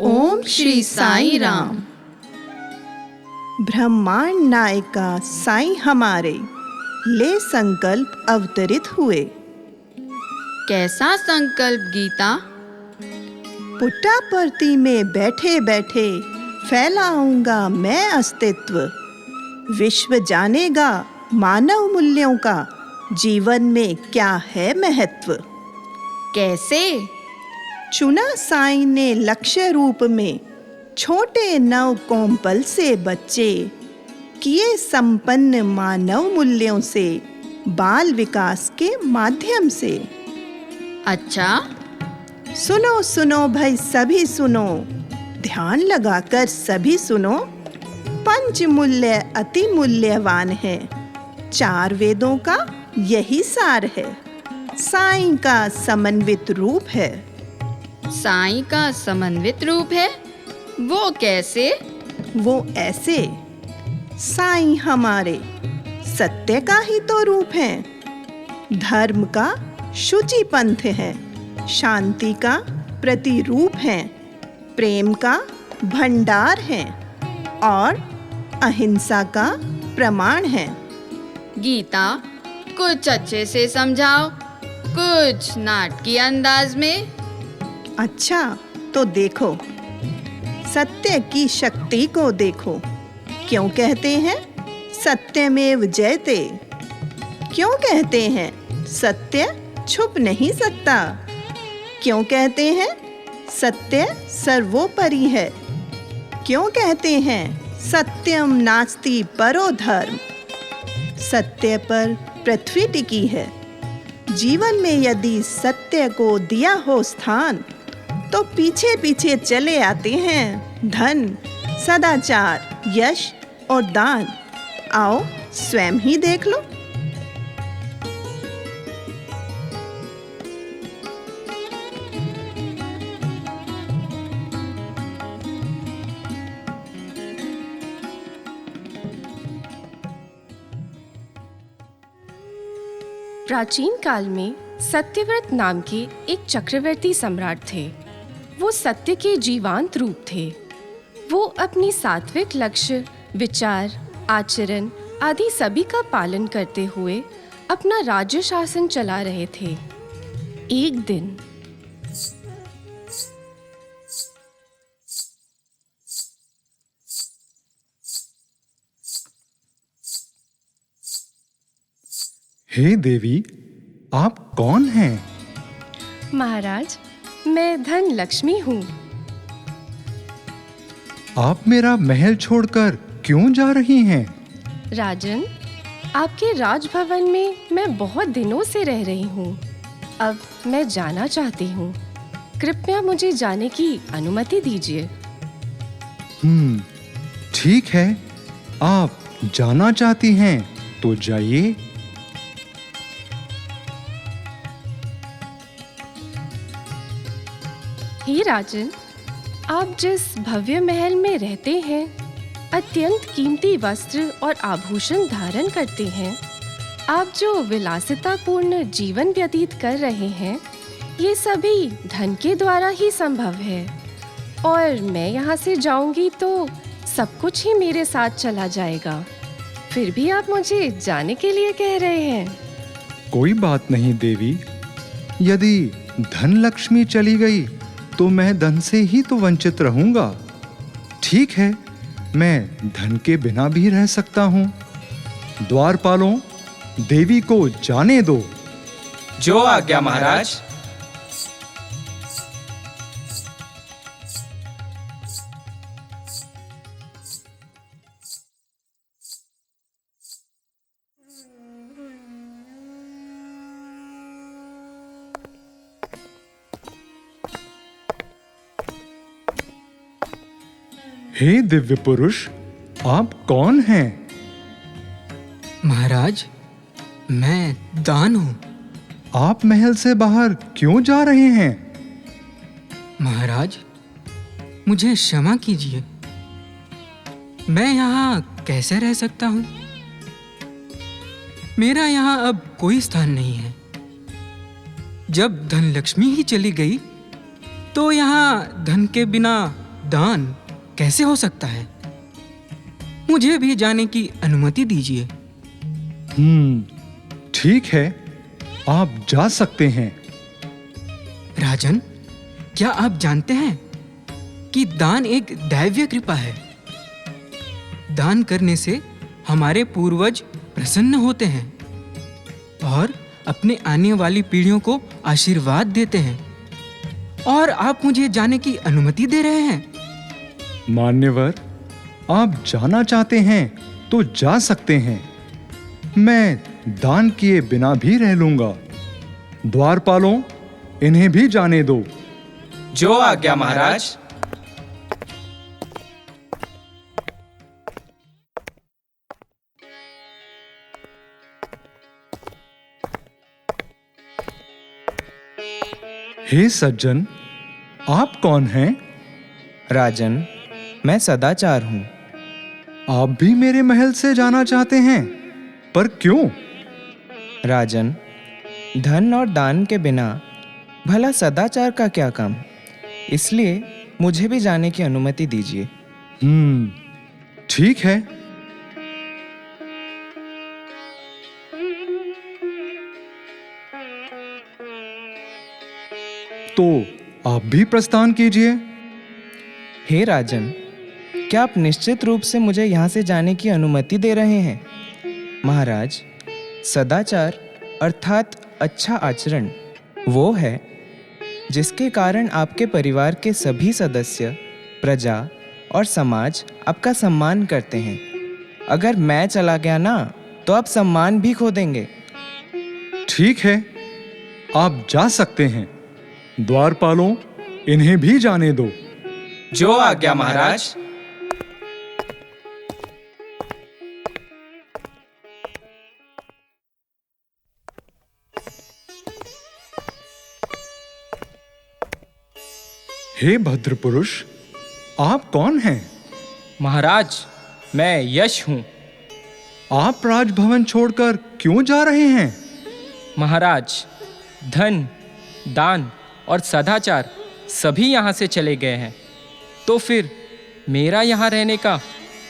ओम श्री साईं राम। ब्रह्मांड नायका साईं हमारे ले संकल्प अवतरित हुए। कैसा संकल्प गीता? पुट्टापर्थी में बैठे बैठे फैलाऊंगा मैं अस्तित्व। विश्व जानेगा मानव मूल्यों का जीवन में क्या है महत्व। कैसे? चुना साईं ने लक्ष्य रूप में छोटे नव कोमपल से बच्चे, किए संपन्न मानव मूल्यों से बाल विकास के माध्यम से। अच्छा, सुनो सुनो भाई सभी सुनो, ध्यान लगाकर सभी सुनो। पंच मूल्य अति मूल्यवान है, 4 वेदों का यही सार है। साईं का समन्वित रूप है। साईं का समन्वित रूप है? वो कैसे? वो ऐसे, साईं हमारे सत्य का ही तो रूप है। धर्म का शुचि पंथ है, शांति का प्रतिरूप है, प्रेम का भंडार है और अहिंसा का प्रमाण है। गीता, कुछ अच्छे से समझाओ, कुछ नाटकीय अंदाज में। अच्छा तो देखो, सत्य की शक्ति को देखो। क्यों कहते हैं सत्यमेव जयते? क्यों कहते हैं सत्य छुप नहीं सकता? क्यों कहते हैं सत्य सर्वोपरि है? क्यों कहते हैं सत्यम नास्ति परो धर्म? सत्य पर पृथ्वी टिकी है। जीवन में यदि सत्य को दिया हो स्थान, तो पीछे पीछे चले आते हैं धन, सदाचार, यश और दान। आओ स्वयं ही देख लो। प्राचीन काल में सत्यव्रत नाम के एक चक्रवर्ती सम्राट थे। वो सत्य के जीवांत रूप थे। वो अपनी सात्विक लक्ष्य, विचार, आचरण आदि सभी का पालन करते हुए अपना राज्य शासन चला रहे थे। एक दिन हे देवी, आप कौन हैं? महाराज, मैं धन लक्ष्मी हूँ। आप मेरा महल छोड़कर क्यों जा रही हैं? राजन, आपके राजभवन में मैं बहुत दिनों से रह रही हूँ। अब मैं जाना चाहती हूँ। कृपया मुझे जाने की अनुमति दीजिए। ठीक है, आप जाना चाहती हैं तो जाइए। हे राजन, आप जिस भव्य महल में रहते हैं, अत्यंत कीमती वस्त्र और आभूषण धारण करते हैं, आप जो विलासितापूर्ण जीवन व्यतीत कर रहे हैं, ये सभी धन के द्वारा ही संभव है। और मैं यहाँ से जाऊंगी तो सब कुछ ही मेरे साथ चला जाएगा। फिर भी आप मुझे जाने के लिए कह रहे हैं। कोई बात नहीं देवी, यदि धन लक्ष्मी चली गई तो मैं धन से ही तो वंचित रहूंगा। ठीक है, मैं धन के बिना भी रह सकता हूँ। द्वारपालों, देवी को जाने दो। जो आज्ञा महाराज। हे दिव्य पुरुष, आप कौन हैं? महाराज, मैं दान हूँ। आप महल से बाहर क्यों जा रहे हैं? महाराज, मुझे क्षमा कीजिए। मैं यहाँ कैसे रह सकता हूँ? मेरा यहाँ अब कोई स्थान नहीं है। जब धन लक्ष्मी ही चली गई, तो यहाँ धन के बिना दान कैसे हो सकता है? मुझे भी जाने की अनुमति दीजिए। ठीक है, आप जा सकते हैं। राजन, क्या आप जानते हैं कि दान एक दैवीय कृपा है? दान करने से हमारे पूर्वज प्रसन्न होते हैं और अपने आने वाली पीढ़ियों को आशीर्वाद देते हैं। और आप मुझे जाने की अनुमति दे रहे हैं? मान्यवर, आप जाना चाहते हैं तो जा सकते हैं। मैं दान किए बिना भी रह लूंगा। द्वारपालों, इन्हें भी जाने दो। जो आज्ञा महाराज। हे सज्जन, आप कौन हैं? राजन, मैं सदाचार हूँ। आप भी मेरे महल से जाना चाहते हैं, पर क्यों? राजन, धन और दान के बिना भला सदाचार का क्या काम? इसलिए मुझे भी जाने की अनुमति दीजिए। ठीक है। तो आप भी प्रस्थान कीजिए। हे राजन, क्या आप निश्चित रूप से मुझे यहाँ से जाने की अनुमति दे रहे हैं? महाराज, सदाचार अर्थात अच्छा आचरण वो है जिसके कारण आपके परिवार के सभी सदस्य, प्रजा और समाज आपका सम्मान करते हैं। अगर मैं चला गया ना, तो आप सम्मान भी खो देंगे। ठीक है, आप जा सकते हैं। द्वारपालों, इन्हें भी जाने दो। जो आज्ञा महाराज। हे भद्र पुरुष, आप कौन हैं? महाराज, मैं यश हूँ। आप राजभवन छोड़कर क्यों जा रहे हैं? महाराज, धन, दान और सदाचार सभी यहाँ से चले गए हैं, तो फिर मेरा यहाँ रहने का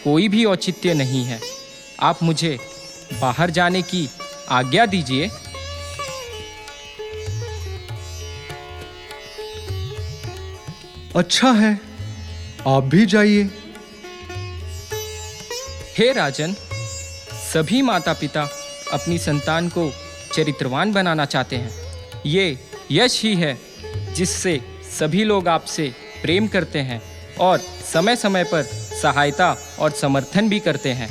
कोई भी औचित्य नहीं है। आप मुझे बाहर जाने की आज्ञा दीजिए। अच्छा है, आप भी जाइए। हे राजन, सभी माता पिता अपनी संतान को चरित्रवान बनाना चाहते हैं। ये यश ही है जिससे सभी लोग आपसे प्रेम करते हैं और समय समय पर सहायता और समर्थन भी करते हैं।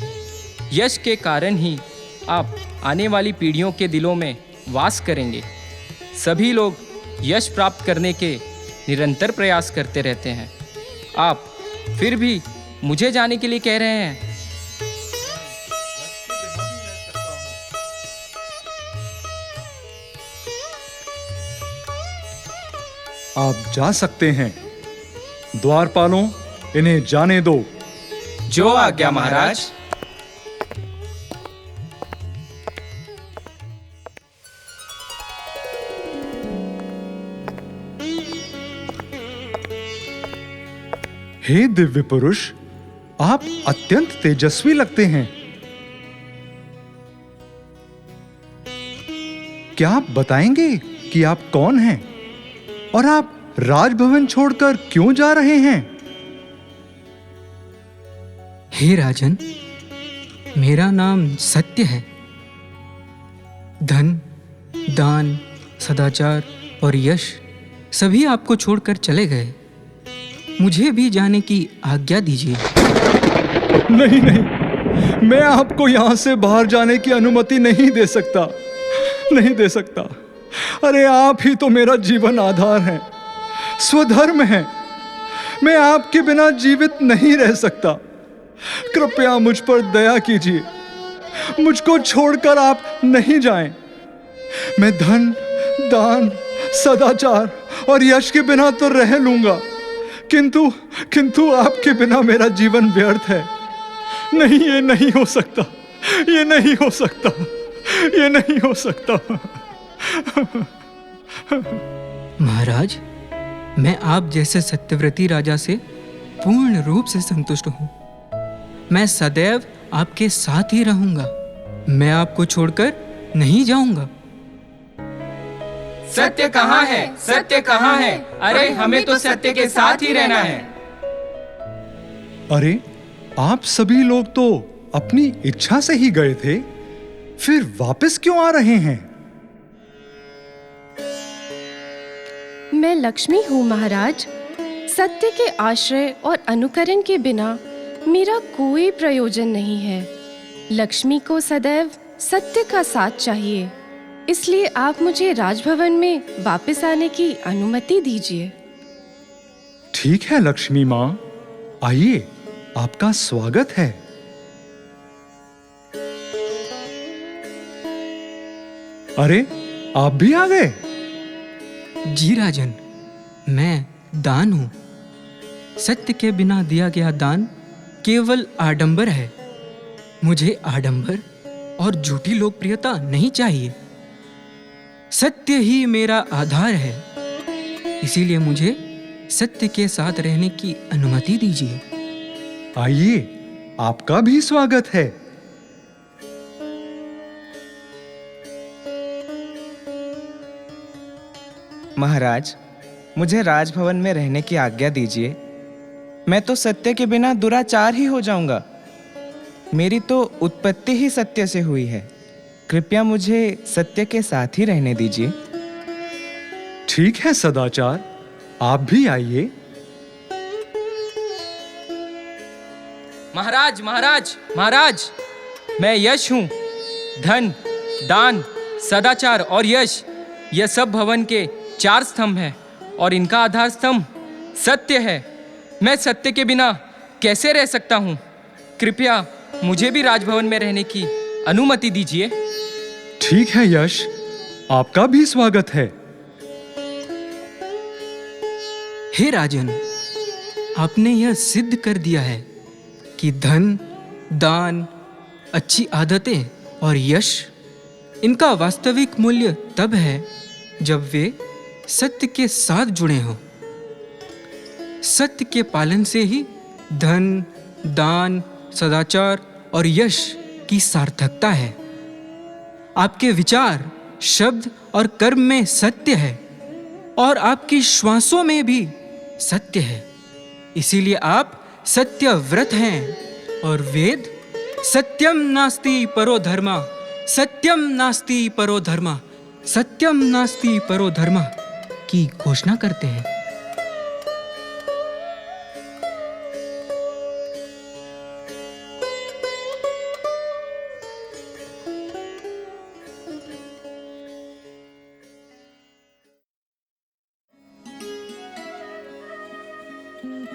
यश के कारण ही आप आने वाली पीढ़ियों के दिलों में वास करेंगे। सभी लोग यश प्राप्त करने के निरंतर प्रयास करते रहते हैं। आप फिर भी मुझे जाने के लिए कह रहे हैं? आप जा सकते हैं। द्वारपालों, इन्हें जाने दो। जो आज्ञा महाराज। हे दिव्य पुरुष, आप अत्यंत तेजस्वी लगते हैं। क्या आप बताएंगे कि आप कौन हैं और आप राजभवन छोड़कर क्यों जा रहे हैं? हे राजन, मेरा नाम सत्य है। धन, दान, सदाचार और यश सभी आपको छोड़कर चले गए। मुझे भी जाने की आज्ञा दीजिए। नहीं नहीं, मैं आपको यहां से बाहर जाने की अनुमति नहीं दे सकता, नहीं दे सकता। अरे आप ही तो मेरा जीवन आधार हैं, स्वधर्म है। मैं आपके बिना जीवित नहीं रह सकता। कृपया मुझ पर दया कीजिए, मुझको छोड़कर आप नहीं जाएं। मैं धन, दान, सदाचार और यश के बिना तो रह लूंगा, किंतु आपके बिना मेरा जीवन व्यर्थ है। नहीं, ये नहीं हो सकता, ये नहीं हो सकता, ये नहीं हो सकता। महाराज, मैं आप जैसे सत्यव्रती राजा से पूर्ण रूप से संतुष्ट हूँ। मैं सदैव आपके साथ ही रहूंगा। मैं आपको छोड़कर नहीं जाऊंगा। सत्य कहाँ है? सत्य कहाँ है? अरे हमें तो सत्य के साथ ही रहना है। अरे आप सभी लोग तो अपनी इच्छा से ही गए थे, फिर वापस क्यों आ रहे हैं? मैं लक्ष्मी हूँ महाराज। सत्य के आश्रय और अनुकरण के बिना मेरा कोई प्रयोजन नहीं है। लक्ष्मी को सदैव सत्य का साथ चाहिए, इसलिए आप मुझे राजभवन में वापस आने की अनुमति दीजिए। ठीक है लक्ष्मी माँ, आइए, आपका स्वागत है। अरे आप भी आ गए? जी राजन, मैं दान हूँ। सत्य के बिना दिया गया दान केवल आडंबर है। मुझे आडंबर और झूठी लोकप्रियता नहीं चाहिए। सत्य ही मेरा आधार है, इसीलिए मुझे सत्य के साथ रहने की अनुमति दीजिए। आइए, आपका भी स्वागत है। महाराज, मुझे राजभवन में रहने की आज्ञा दीजिए। मैं तो सत्य के बिना दुराचार ही हो जाऊंगा। मेरी तो उत्पत्ति ही सत्य से हुई है। कृपया मुझे सत्य के साथ ही रहने दीजिए। ठीक है सदाचार, आप भी आइए। महाराज महाराज महाराज, मैं यश हूँ। धन, दान, सदाचार और यश, यह सब भवन के 4 स्तंभ हैं और इनका आधार स्तंभ सत्य है। मैं सत्य के बिना कैसे रह सकता हूँ? कृपया मुझे भी राजभवन में रहने की अनुमति दीजिए। ठीक है यश, आपका भी स्वागत है। हे राजन, आपने यह सिद्ध कर दिया है कि धन, दान, अच्छी आदतें और यश, इनका वास्तविक मूल्य तब है जब वे सत्य के साथ जुड़े हों। सत्य के पालन से ही धन, दान, सदाचार और यश की सार्थकता है। आपके विचार, शब्द और कर्म में सत्य है और आपकी श्वासों में भी सत्य है। इसीलिए आप सत्यव्रत हैं और वेद सत्यम नास्ति परो धर्मा, सत्यम नास्ति परो धर्मा, सत्यम नास्ति परो धर्मा की घोषणा करते हैं।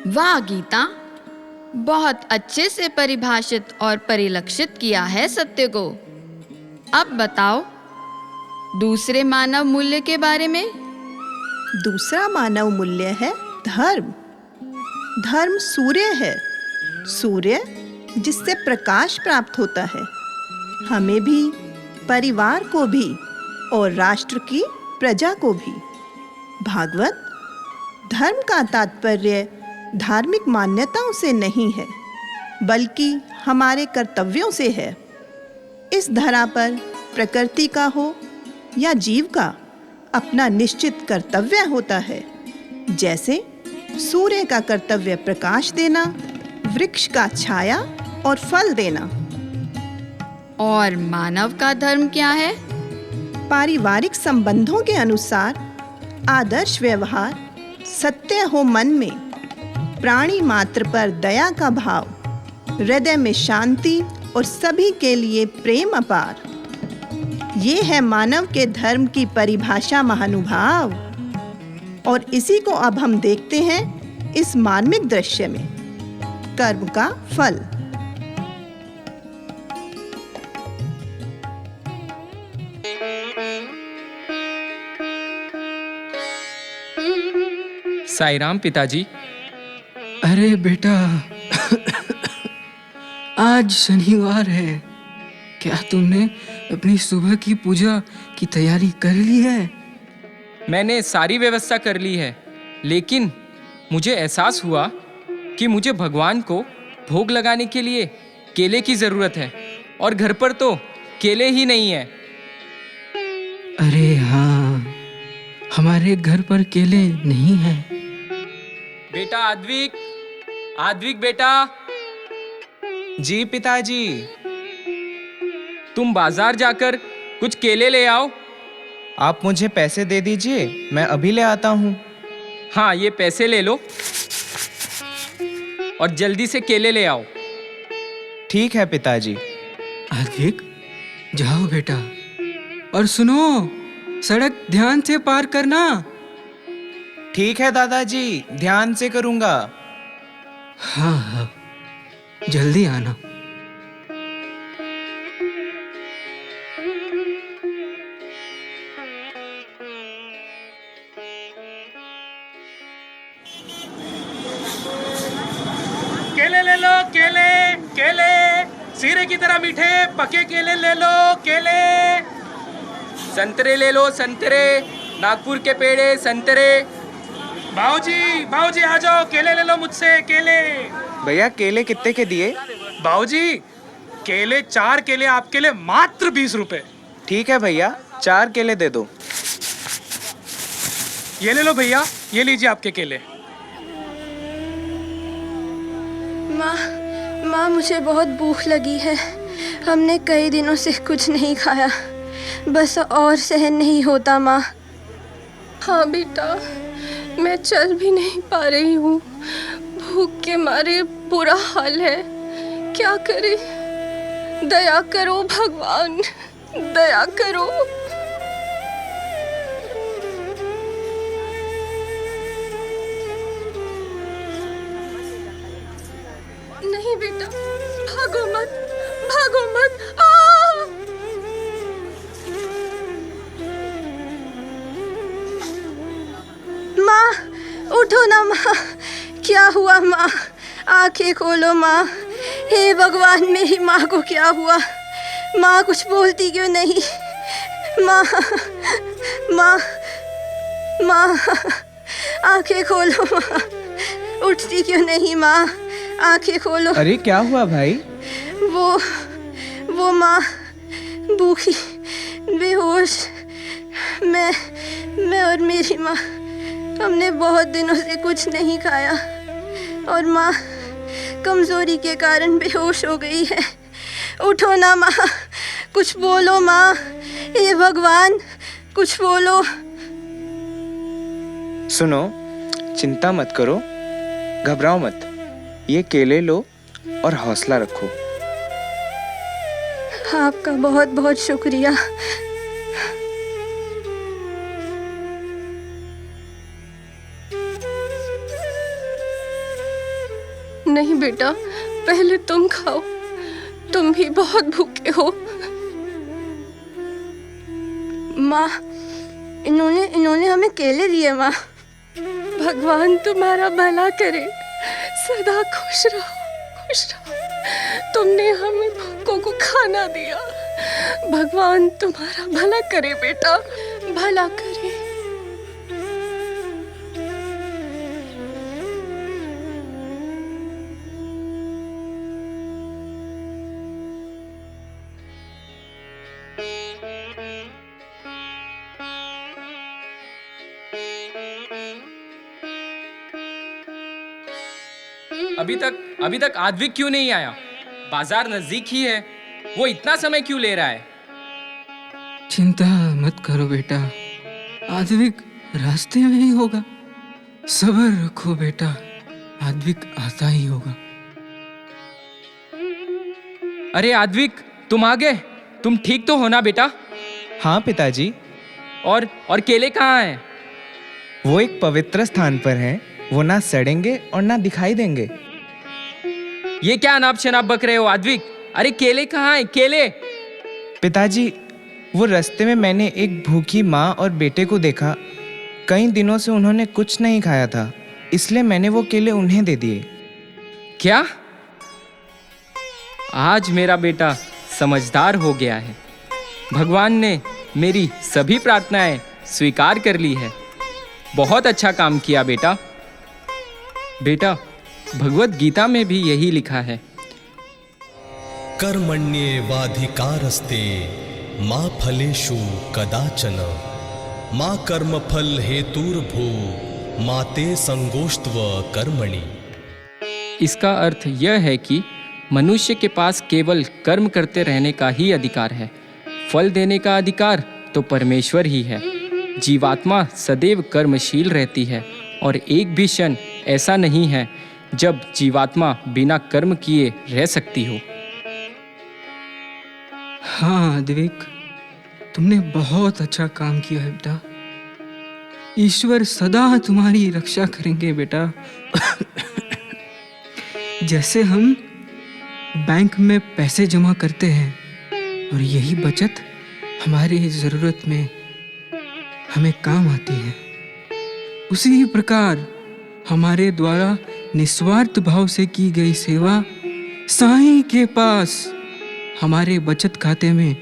वाह गीता, बहुत अच्छे से परिभाषित और परिलक्षित किया है सत्य को। अब बताओ दूसरे मानव मूल्य के बारे में। दूसरा मानव मूल्य है धर्म। धर्म सूर्य है, सूर्य जिससे प्रकाश प्राप्त होता है। हमें भी, परिवार को भी और राष्ट्र की प्रजा को भी। भागवत, धर्म का तात्पर्य धार्मिक मान्यताओं से नहीं है, बल्कि हमारे कर्तव्यों से है। इस धरा पर प्रकृति का हो या जीव का अपना निश्चित कर्तव्य होता है। जैसे सूर्य का कर्तव्य प्रकाश देना, वृक्ष का छाया और फल देना। और मानव का धर्म क्या है? पारिवारिक संबंधों के अनुसार आदर्श व्यवहार, सत्य हो मन में, प्राणी मात्र पर दया का भाव, हृदय में शांति और सभी के लिए प्रेम अपार। ये है मानव के धर्म की परिभाषा महानुभाव। और इसी को अब हम देखते हैं इस मार्मिक दृश्य में, कर्म का फल। साई राम पिताजी। अरे बेटा, आज शनिवार है। क्या तुमने अपनी सुबह की पूजा की तैयारी कर ली है? मैंने सारी व्यवस्था कर ली है, लेकिन मुझे एहसास हुआ कि मुझे भगवान को भोग लगाने के लिए केले की जरूरत है और घर पर तो केले ही नहीं है। अरे हाँ, हमारे घर पर केले नहीं हैं। बेटा आद्विक, आद्विक बेटा, जी पिताजी। तुम बाजार जाकर कुछ केले ले आओ। आप मुझे पैसे दे दीजिए, मैं अभी ले आता हूँ। हाँ, ये पैसे ले लो और जल्दी से केले ले आओ। ठीक है पिताजी। आद्विक, जाओ बेटा, और सुनो, सड़क ध्यान से पार करना। ठीक है दादाजी, ध्यान से करूँगा। हाँ हाँ, जल्दी आना। केले ले लो, केले केले, सीरे की तरह मीठे पके केले ले लो, केले। संतरे ले लो, संतरे, नागपुर के पेड़े संतरे। बाबूजी, बाबूजी आ जाओ, केले ले लो मुझसे, केले। भैया केले कितने के दिए? बाबूजी, केले 4 केले आपके लिए मात्र 20 रुपए। ठीक है भैया, 4 केले दे दो। ये ले लो भैया, ये लीजिए आपके केले। माँ, मुझे बहुत भूख लगी है। हमने कई दिनों से कुछ नहीं खाया, बस और सहन नहीं होता माँ। हाँ बेटा, मैं चल भी नहीं पा रही हूँ। भूख के मारे बुरा हाल है। क्या करें? दया करो भगवान, दया करो। नहीं बेटा, भागो मत, भागो मत। माँ, उठो ना माँ। क्या हुआ माँ? आंखें खोलो माँ। हे भगवान, मेरी माँ को क्या हुआ? माँ कुछ बोलती क्यों नहीं? माँ, माँ, माँ, आंखें खोलो माँ। उठती क्यों नहीं माँ? आंखें खोलो। अरे क्या हुआ भाई? वो माँ भूखी, बेहोश। मैं और मेरी माँ, हमने बहुत दिनों से कुछ नहीं खाया और माँ कमजोरी के कारण बेहोश हो गई है। उठो ना माँ, कुछ बोलो माँ। हे भगवान, कुछ बोलो। सुनो, चिंता मत करो, घबराओ मत। ये केले लो और हौसला रखो। आपका बहुत बहुत शुक्रिया। नहीं बेटा, पहले तुम खाओ, तुम भी बहुत भूखे हो। माँ, इन्होंने हमें केले दिए माँ। भगवान तुम्हारा भला करे, सदा खुश रहो, खुश रहो। तुमने हमें भूखों को खाना दिया। भगवान तुम्हारा भला करे बेटा, भला करे। अभी तक आद्विक क्यों नहीं आया? बाजार नजदीक ही है, वो इतना समय क्यों ले रहा है? चिंता मत करो बेटा, आद्विक रास्ते में ही होगा। सब्र रखो बेटा, आद्विक आता ही होगा। अरे आद्विक, तुम आ गए? तुम ठीक तो हो ना बेटा? हाँ पिताजी। और केले कहाँ हैं? वो एक पवित्र स्थान पर हैं, वो ना सड़ेंगे और ना दिखाई देंगे। ये क्या अनाप शनाप बक रहे हो आद्विक? अरे केले कहाँ हैं, केले? पिताजी, वो रास्ते में मैंने एक भूखी माँ और बेटे को देखा। कई दिनों से उन्होंने कुछ नहीं खाया था, इसलिए मैंने वो केले उन्हें दे दिए। क्या? आज मेरा बेटा समझदार हो गया है। भगवान ने मेरी सभी प्रार्थनाएं स्वीकार कर ली है। बहुत अच्छा काम किया बेटा। बेटा, भगवत गीता में भी यही लिखा है। कर्मण्येवाधिकारस्ते मा फलेषु कदाचन मा कर्मफल हेतुर्भू मा ते संगोष्ठव कर्मणि। इसका अर्थ यह है कि मनुष्य के पास केवल कर्म करते रहने का ही अधिकार है। फल देने का अधिकार तो परमेश्वर ही है। जीवात्मा सदैव कर्मशील रहती है और एक भी क्षण ऐसा नहीं है जब जीवात्मा बिना कर्म किए रह सकती हो। हाँ द्विक, तुमने बहुत अच्छा काम किया है बेटा। ईश्वर सदा तुम्हारी रक्षा करेंगे बेटा। जैसे हम बैंक में पैसे जमा करते हैं और यही बचत हमारी ज़रूरत में हमें काम आती है, उसी प्रकार हमारे द्वारा निस्वार्थ भाव से की गई सेवा साईं के पास हमारे बचत खाते में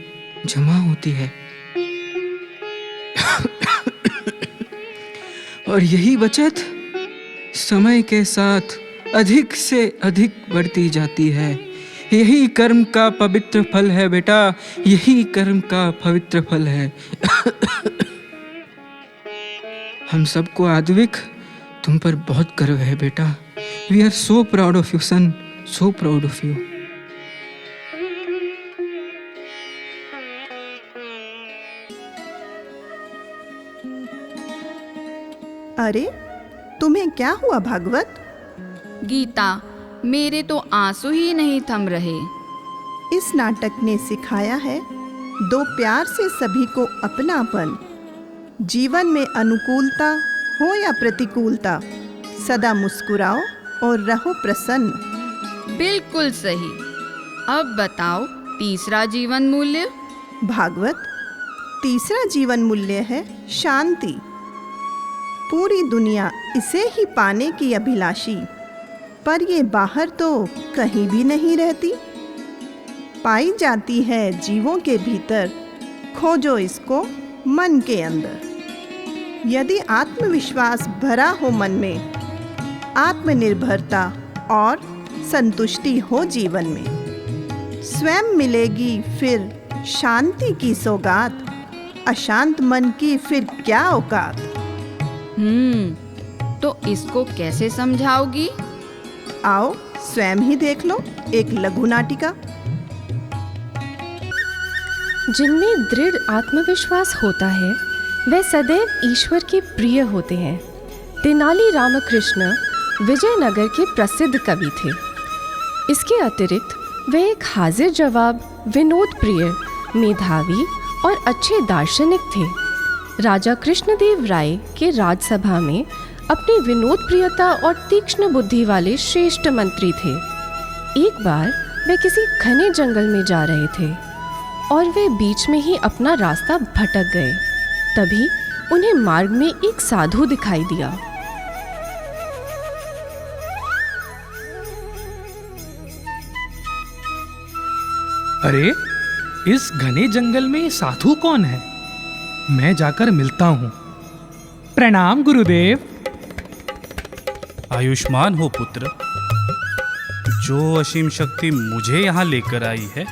जमा होती है। और यही बचत समय के साथ अधिक से अधिक बढ़ती जाती है। यही कर्म का पवित्र फल है बेटा, यही कर्म का पवित्र फल है। हम सबको आद्विक तुम पर बहुत गर्व है बेटा। We are so proud of you son, so proud of you. अरे तुम्हें क्या हुआ भागवत? गीता, मेरे तो आंसू ही नहीं थम रहे। इस नाटक ने सिखाया है दो प्यार से सभी को अपनापन। जीवन में अनुकूलता हो या प्रतिकूलता, सदा मुस्कुराओ और रहो प्रसन्न। बिल्कुल सही। अब बताओ तीसरा जीवन मूल्य। भागवत, तीसरा जीवन मूल्य है शांति। पूरी दुनिया इसे ही पाने की अभिलाषी, पर ये बाहर तो कहीं भी नहीं रहती, पाई जाती है जीवों के भीतर। खोजो इसको मन के अंदर। यदि आत्मविश्वास भरा हो मन में, आत्मनिर्भरता और संतुष्टि हो जीवन में, स्वयं मिलेगी फिर शांति की सौगात। अशांत मन की फिर क्या औकात। तो इसको कैसे समझाओगी? आओ स्वयं ही देख लो एक लघु नाटिका। जिनमें दृढ़ आत्मविश्वास होता है वे सदैव ईश्वर के प्रिय होते हैं। तेनाली रामकृष्ण विजयनगर के प्रसिद्ध कवि थे। इसके अतिरिक्त वे एक हाजिर जवाब, विनोद प्रिय, मेधावी और अच्छे दार्शनिक थे। राजा कृष्णदेव राय के राजसभा में अपनी विनोद प्रियता और तीक्ष्ण बुद्धि वाले श्रेष्ठ मंत्री थे। एक बार वे किसी घने जंगल में जा रहे थे और वे बीच में ही अपना रास्ता भटक गए। तभी उन्हें मार्ग में एक साधु दिखाई दिया। अरे, इस घने जंगल में साधु कौन है? मैं जाकर मिलता हूँ। प्रणाम गुरुदेव। आयुष्मान हो पुत्र। जो असीम शक्ति मुझे यहाँ लेकर आई है,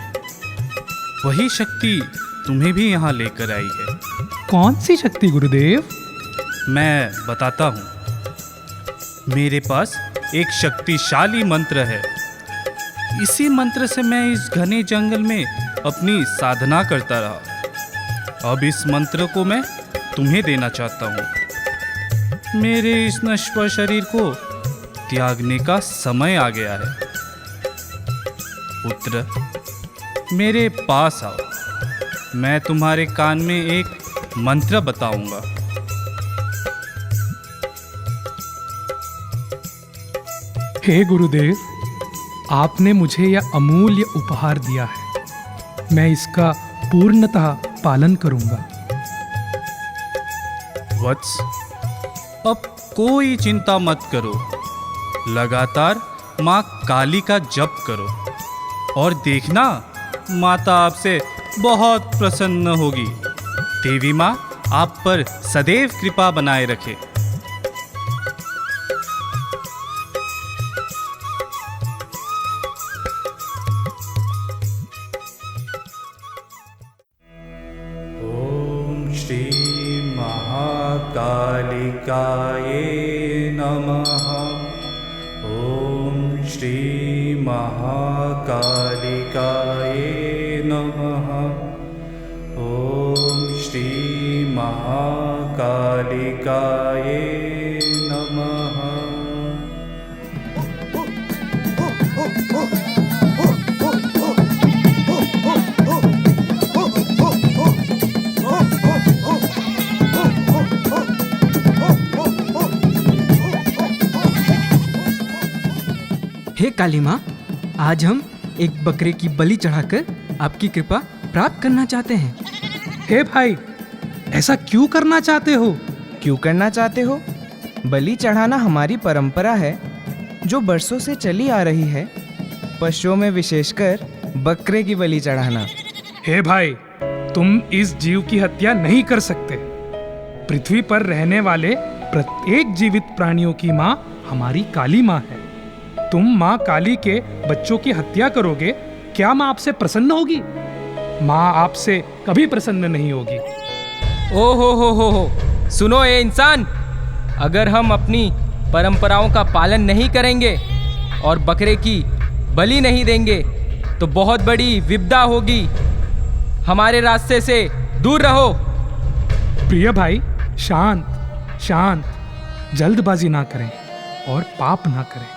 वही शक्ति तुम्हें भी यहाँ लेकर आई है। कौन सी शक्ति गुरुदेव? मैं बताता हूँ। मेरे पास एक शक्तिशाली मंत्र है। इसी मंत्र से मैं इस घने जंगल में अपनी साधना करता रहा। अब इस मंत्र को मैं तुम्हें देना चाहता हूँ। मेरे इस नश्वर शरीर को त्यागने का समय आ गया है। पुत्र, मेरे पास आओ। मैं तुम्हारे कान में एक मंत्र बताऊंगा। हे गुरुदेव, आपने मुझे यह अमूल्य उपहार दिया है। मैं इसका पूर्णतः पालन करूंगा। वत्स, अब कोई चिंता मत करो। लगातार माँ काली का जप करो और देखना, माता आपसे बहुत प्रसन्न होगी। देवी माँ आप पर सदैव कृपा बनाए रखे। नमः। ॐ श्री महाकालिकाय नमः। ॐ श्री महाकालिकाय नमः। हे काली माँ, आज हम एक बकरे की बलि चढ़ाकर आपकी कृपा प्राप्त करना चाहते हैं। हे भाई, ऐसा क्यों करना चाहते हो? क्यों करना चाहते हो? बलि चढ़ाना हमारी परंपरा है जो बरसों से चली आ रही है। पशुओं में विशेषकर बकरे की बलि चढ़ाना। हे भाई, तुम इस जीव की हत्या नहीं कर सकते। पृथ्वी पर रहने वाले प्रत्येक जीवित प्राणियों की माँ हमारी काली माँ है। तुम माँ काली के बच्चों की हत्या करोगे, क्या माँ आपसे प्रसन्न होगी? माँ आपसे कभी प्रसन्न नहीं होगी। ओ हो, सुनो ये इंसान, अगर हम अपनी परंपराओं का पालन नहीं करेंगे और बकरे की बलि नहीं देंगे तो बहुत बड़ी विपदा होगी। हमारे रास्ते से दूर रहो। प्रिय भाई, शांत शांत, जल्दबाजी ना करें और पाप ना करें।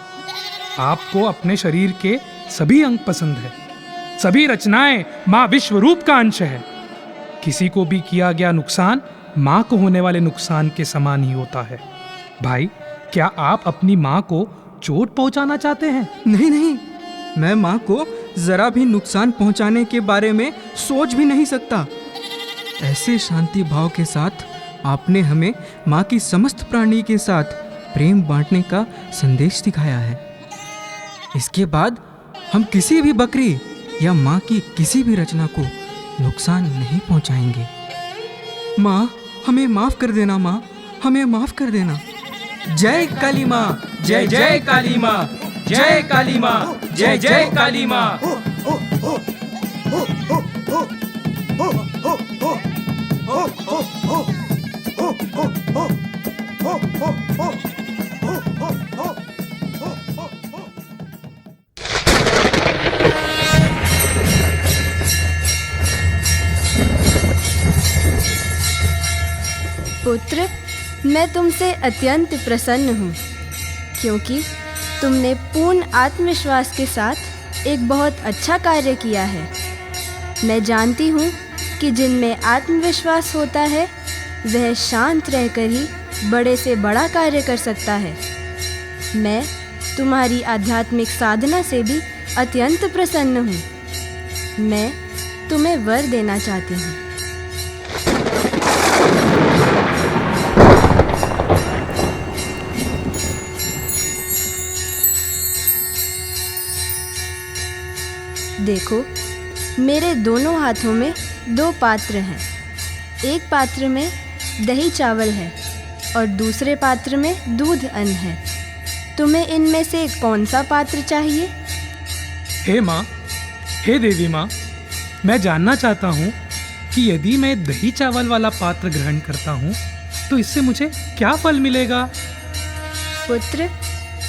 आपको अपने शरीर के सभी अंग पसंद है। सभी रचनाएं माँ विश्वरूप का अंश है। किसी को भी किया गया नुकसान माँ को होने वाले नुकसान के समान ही होता है। भाई, क्या आप अपनी माँ को चोट पहुंचाना चाहते हैं? नहीं नहीं, मैं माँ को जरा भी नुकसान पहुंचाने के बारे में सोच भी नहीं सकता। ऐसे शांति भाव के साथ आपने हमें माँ की समस्त प्राणी के साथ प्रेम बांटने का संदेश दिखाया है। इसके बाद हम किसी भी बकरी या माँ की किसी भी रचना को नुकसान नहीं पहुंचाएंगे। माँ, हमें माफ कर देना। माँ, हमें माफ कर देना। जय काली माँ, जय जय काली माँ, जय काली माँ, जय जय काली माँ। पुत्र, मैं तुमसे अत्यंत प्रसन्न हूँ क्योंकि तुमने पूर्ण आत्मविश्वास के साथ एक बहुत अच्छा कार्य किया है। मैं जानती हूँ कि जिनमें आत्मविश्वास होता है वह शांत रहकर ही बड़े से बड़ा कार्य कर सकता है। मैं तुम्हारी आध्यात्मिक साधना से भी अत्यंत प्रसन्न हूँ। मैं तुम्हें वर देना चाहती हूँ। देखो, मेरे दोनों हाथों में 2 पात्र हैं। एक पात्र में दही चावल है और दूसरे पात्र में दूध अन्न है। तुम्हें इनमें से कौन सा पात्र चाहिए? हे माँ, हे देवी माँ, मैं जानना चाहता हूँ कि यदि मैं दही चावल वाला पात्र ग्रहण करता हूँ तो इससे मुझे क्या फल मिलेगा? पुत्र,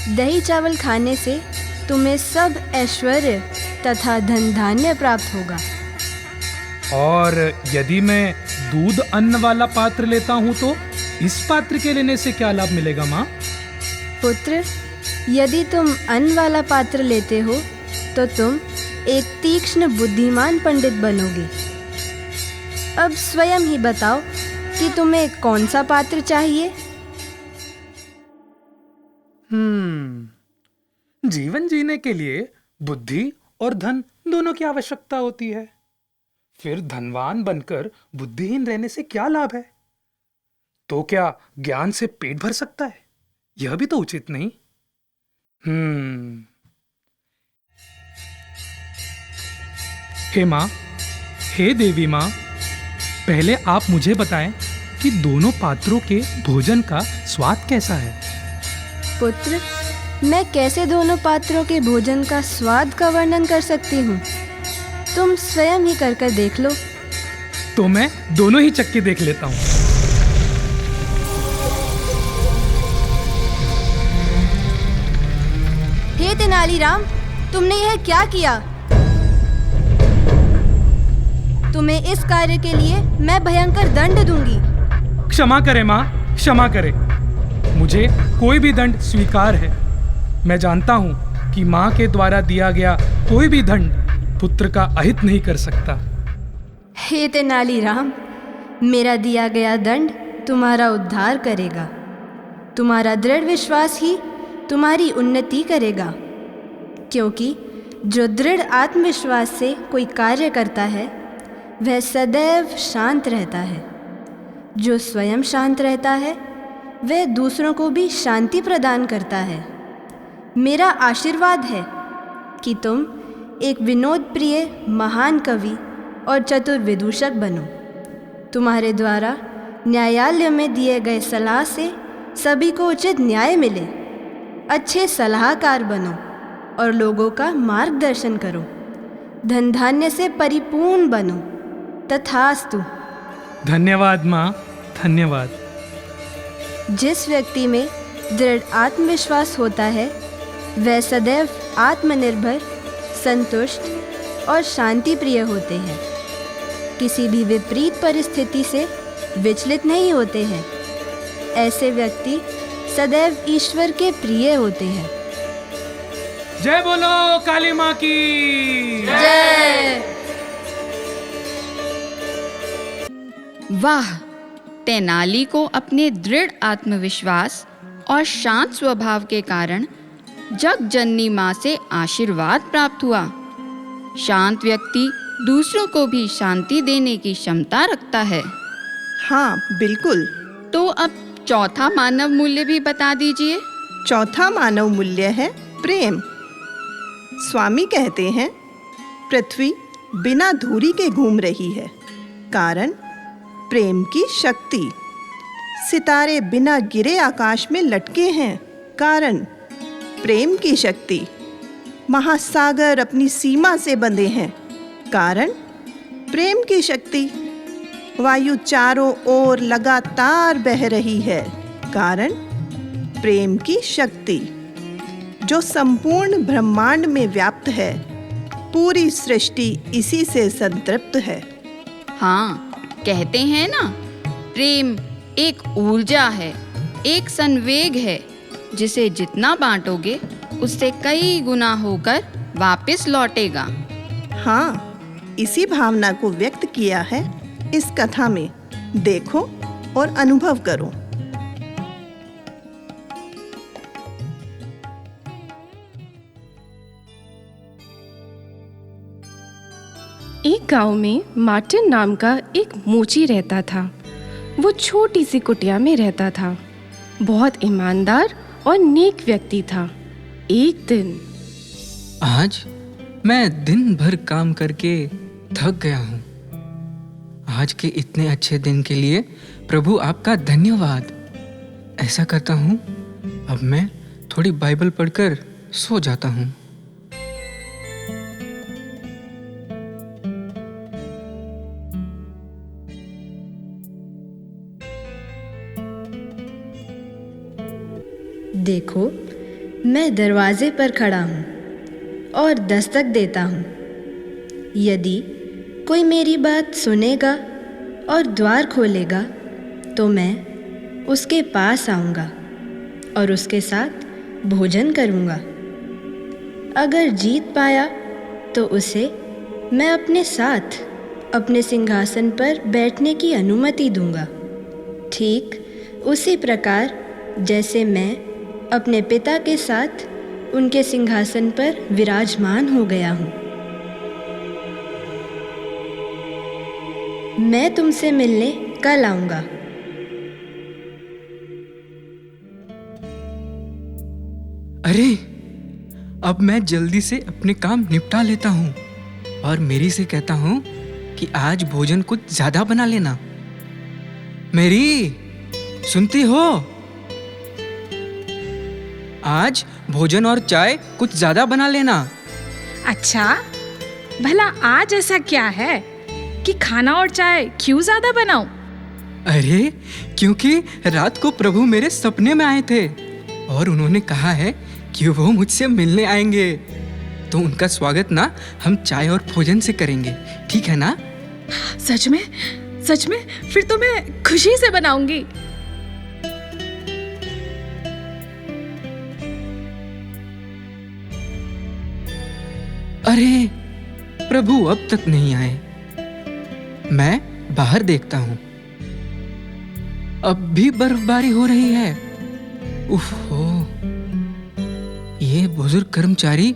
दही चावल खाने से तुम्हें सब ऐश्वर्य तथा धन धान्य प्राप्त होगा। और यदि मैं दूध अन्न वाला पात्र लेता हूँ तो इस पात्र के लेने से क्या लाभ मिलेगा माँ? पुत्र, यदि तुम अन्न वाला पात्र लेते हो तो तुम एक तीक्ष्ण बुद्धिमान पंडित बनोगे। अब स्वयं ही बताओ कि तुम्हें कौन सा पात्र चाहिए? जीवन जीने के लिए बुद्धि और धन दोनों की आवश्यकता होती है। फिर धनवान बनकर बुद्धिहीन रहने से क्या लाभ है? तो क्या ज्ञान से पेट भर सकता है? यह भी तो उचित नहीं। हे माँ, हे देवी माँ, पहले आप मुझे बताएं कि दोनों पात्रों के भोजन का स्वाद कैसा है? पुत्र, मैं कैसे दोनों पात्रों के भोजन का स्वाद का वर्णन कर सकती हूँ? तुम स्वयं ही कर देख लो। तो मैं दोनों ही चक्के देख लेता हूँ। हे तेनालीराम, तुमने यह क्या किया? तुम्हें इस कार्य के लिए मैं भयंकर दंड दूंगी। क्षमा करे माँ, क्षमा करे। मुझे कोई भी दंड स्वीकार है। मैं जानता हूँ कि माँ के द्वारा दिया गया कोई भी दंड पुत्र का अहित नहीं कर सकता। हे तेनालीराम, मेरा दिया गया दंड तुम्हारा उद्धार करेगा। तुम्हारा दृढ़ विश्वास ही तुम्हारी उन्नति करेगा, क्योंकि जो दृढ़ आत्मविश्वास से कोई कार्य करता है वह सदैव शांत रहता है। जो स्वयं शांत रहता है वह दूसरों को भी शांति प्रदान करता है। मेरा आशीर्वाद है कि तुम एक विनोद प्रिय महान कवि और चतुर विदूषक बनो। तुम्हारे द्वारा न्यायालय में दिए गए सलाह से सभी को उचित न्याय मिले। अच्छे सलाहकार बनो और लोगों का मार्गदर्शन करो। धन धान्य से परिपूर्ण बनो। तथास्तु। धन्यवाद माँ, धन्यवाद। जिस व्यक्ति में दृढ़ आत्मविश्वास होता है वह सदैव आत्मनिर्भर, संतुष्ट और शांति प्रिय होते हैं। किसी भी विपरीत परिस्थिति से विचलित नहीं होते हैं। ऐसे व्यक्ति सदैव ईश्वर के प्रिय होते हैं। जय बोलो काली माँ की जय। वाह! तेनाली को अपने दृढ़ आत्मविश्वास और शांत स्वभाव के कारण जगजननी माँ से आशीर्वाद प्राप्त हुआ। शांत व्यक्ति दूसरों को भी शांति देने की क्षमता रखता है। हाँ, बिल्कुल। तो अब चौथा मानव मूल्य भी बता दीजिए। चौथा मानव मूल्य है प्रेम। स्वामी कहते हैं, पृथ्वी बिना धूरी के घूम रही है, कारण प्रेम की शक्ति। सितारे बिना गिरे आकाश में लटके हैं, कारण प्रेम की शक्ति। महासागर अपनी सीमा से बंधे हैं, कारण प्रेम की शक्ति। वायु चारों ओर लगातार बह रही है, कारण प्रेम की शक्ति। जो संपूर्ण ब्रह्मांड में व्याप्त है, पूरी सृष्टि इसी से संतृप्त है। हाँ, कहते हैं ना, प्रेम एक ऊर्जा है, एक संवेग है, जिसे जितना बांटोगे उससे कई गुना होकर वापस लौटेगा। हाँ, इसी भावना को व्यक्त किया है इस कथा में। देखो और अनुभव करो। एक गांव में मार्टिन नाम का एक मोची रहता था। वो छोटी सी कुटिया में रहता था। बहुत ईमानदार और नेक व्यक्ति था। एक दिन, आज मैं दिन भर काम करके थक गया हूँ। आज के इतने अच्छे दिन के लिए प्रभु आपका धन्यवाद। ऐसा करता हूँ, अब मैं थोड़ी बाइबल पढ़कर सो जाता हूँ। देखो, मैं दरवाजे पर खड़ा हूँ और दस्तक देता हूँ। यदि कोई मेरी बात सुनेगा और द्वार खोलेगा तो मैं उसके पास आऊँगा और उसके साथ भोजन करूँगा। अगर जीत पाया तो उसे मैं अपने साथ अपने सिंहासन पर बैठने की अनुमति दूँगा, ठीक उसी प्रकार जैसे मैं अपने पिता के साथ उनके सिंहासन पर विराजमान हो गया हूँ। मैं तुमसे मिलने कल आऊँगा। अरे, अब मैं जल्दी से अपने काम निपटा लेता हूँ और मेरी से कहता हूँ कि आज भोजन कुछ ज्यादा बना लेना। मेरी, सुनती हो? आज भोजन और चाय कुछ ज्यादा बना लेना। अच्छा, भला आज ऐसा क्या है कि खाना और चाय क्यों ज्यादा बनाऊं? अरे, क्योंकि रात को प्रभु मेरे सपने में आए थे और उन्होंने कहा है कि वो मुझसे मिलने आएंगे, तो उनका स्वागत ना हम चाय और भोजन से करेंगे, ठीक है ना? सच में? सच में? फिर तो मैं खुशी से बनाऊंगी। अरे प्रभु अब तक नहीं आए। मैं बाहर देखता हूँ, अब भी बर्फबारी हो रही है। उफ़ो, ये बुजुर्ग कर्मचारी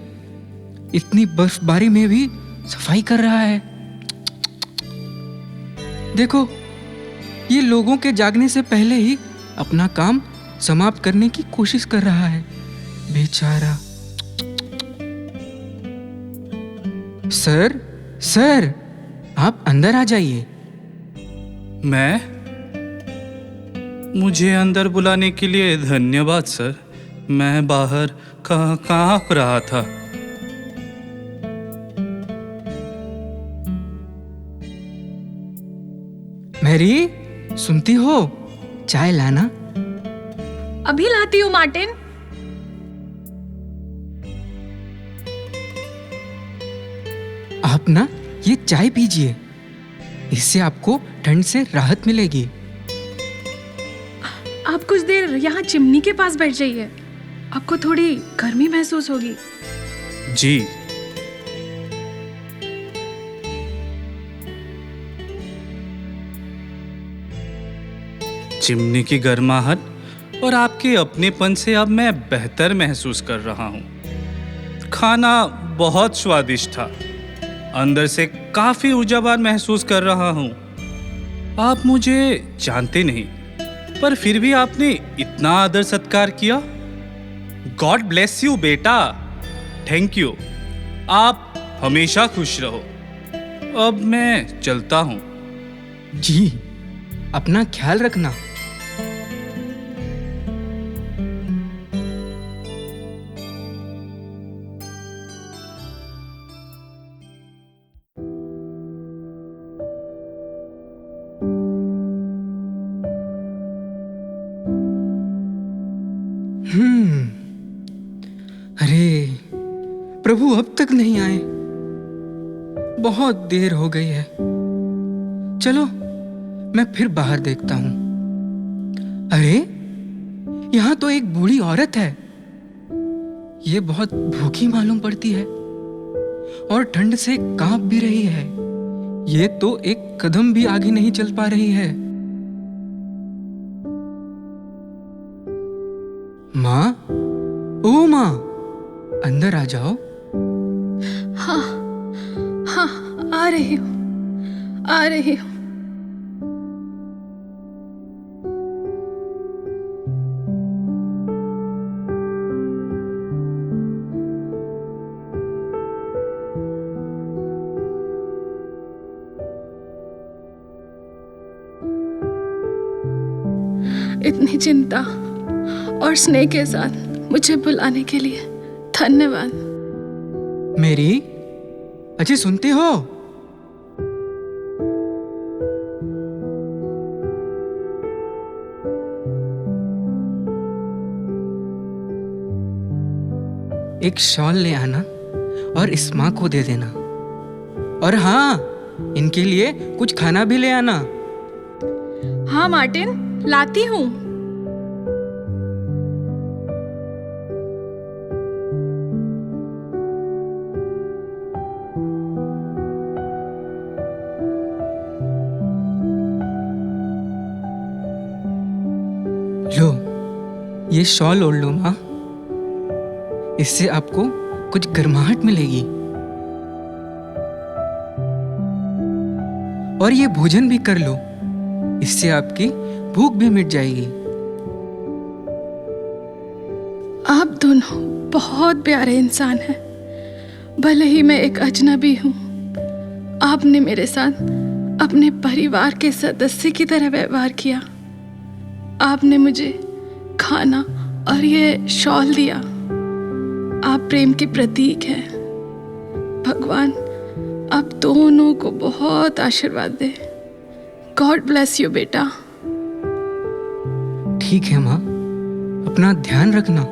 इतनी बर्फबारी में भी सफाई कर रहा है। देखो, ये लोगों के जागने से पहले ही अपना काम समाप्त करने की कोशिश कर रहा है, बेचारा। सर, सर, आप अंदर आ जाइए। मुझे अंदर बुलाने के लिए धन्यवाद सर। मैं बाहर काँप रहा था। मैरी, सुनती हो? चाय लाना। अभी लाती हूँ मार्टिन। आप ना ये चाय पीजिए, इससे आपको ठंड से राहत मिलेगी। आप कुछ देर यहाँ चिमनी के पास बैठ जाइए, आपको थोड़ी गर्मी महसूस होगी। जी। चिमनी की गर्माहट और आपके अपनेपन से अब मैं बेहतर महसूस कर रहा हूँ। खाना बहुत स्वादिष्ट था, अंदर से काफी ऊर्जावान महसूस कर रहा हूँ। आप मुझे जानते नहीं, पर फिर भी आपने इतना आदर सत्कार किया। गॉड ब्लेस यू बेटा। Thank you. आप हमेशा खुश रहो। अब मैं चलता हूँ। जी, अपना ख्याल रखना। अरे प्रभु अब तक नहीं आए, बहुत देर हो गई है। चलो मैं फिर बाहर देखता हूं। अरे यहां तो एक बूढ़ी औरत है, ये बहुत भूखी मालूम पड़ती है और ठंड से कांप भी रही है। ये तो एक कदम भी आगे नहीं चल पा रही है। माँ, ओ माँ, अंदर आ जाओ। हाँ हाँ, आ रही हूँ, आ रही हूँ। इतनी चिंता और स्नेह के साथ मुझे बुलाने के लिए धन्यवाद। मेरी, अच्छी सुनती हो? एक शॉल ले आना और इस माँ को दे देना। और हाँ, इनके लिए कुछ खाना भी ले आना। हाँ मार्टिन, लाती हूँ। लो, ये शॉल ओढ़ लो माँ, इससे आपको कुछ गर्माहट मिलेगी। और ये भोजन भी कर लो, इससे आपकी भूख भी मिट जाएगी। आप दोनों बहुत प्यारे इंसान हैं। भले ही मैं एक अजनबी हूँ, आपने मेरे साथ अपने परिवार के सदस्य की तरह व्यवहार किया। आपने मुझे खाना और ये शॉल दिया। आप प्रेम के प्रतीक हैं। भगवान आप दोनों को बहुत आशीर्वाद दे। गॉड ब्लेस यू बेटा। ठीक है माँ, अपना ध्यान रखना।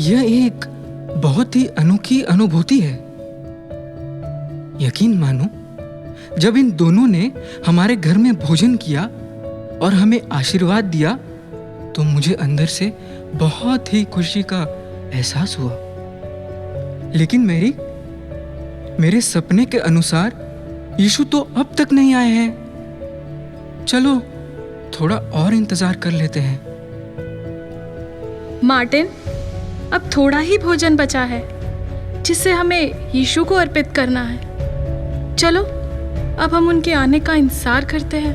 यह एक बहुत ही अनोखी अनुभूति है। यकीन मानो, जब इन दोनों ने हमारे घर में भोजन किया और हमें आशीर्वाद दिया तो मुझे अंदर से बहुत ही खुशी का एहसास हुआ। लेकिन मेरे सपने के अनुसार यीशु तो अब तक नहीं आए हैं। चलो थोड़ा और इंतजार कर लेते हैं। मार्टिन, अब थोड़ा ही भोजन बचा है जिसे हमें यीशु को अर्पित करना है। चलो अब हम उनके आने का इंतजार करते हैं।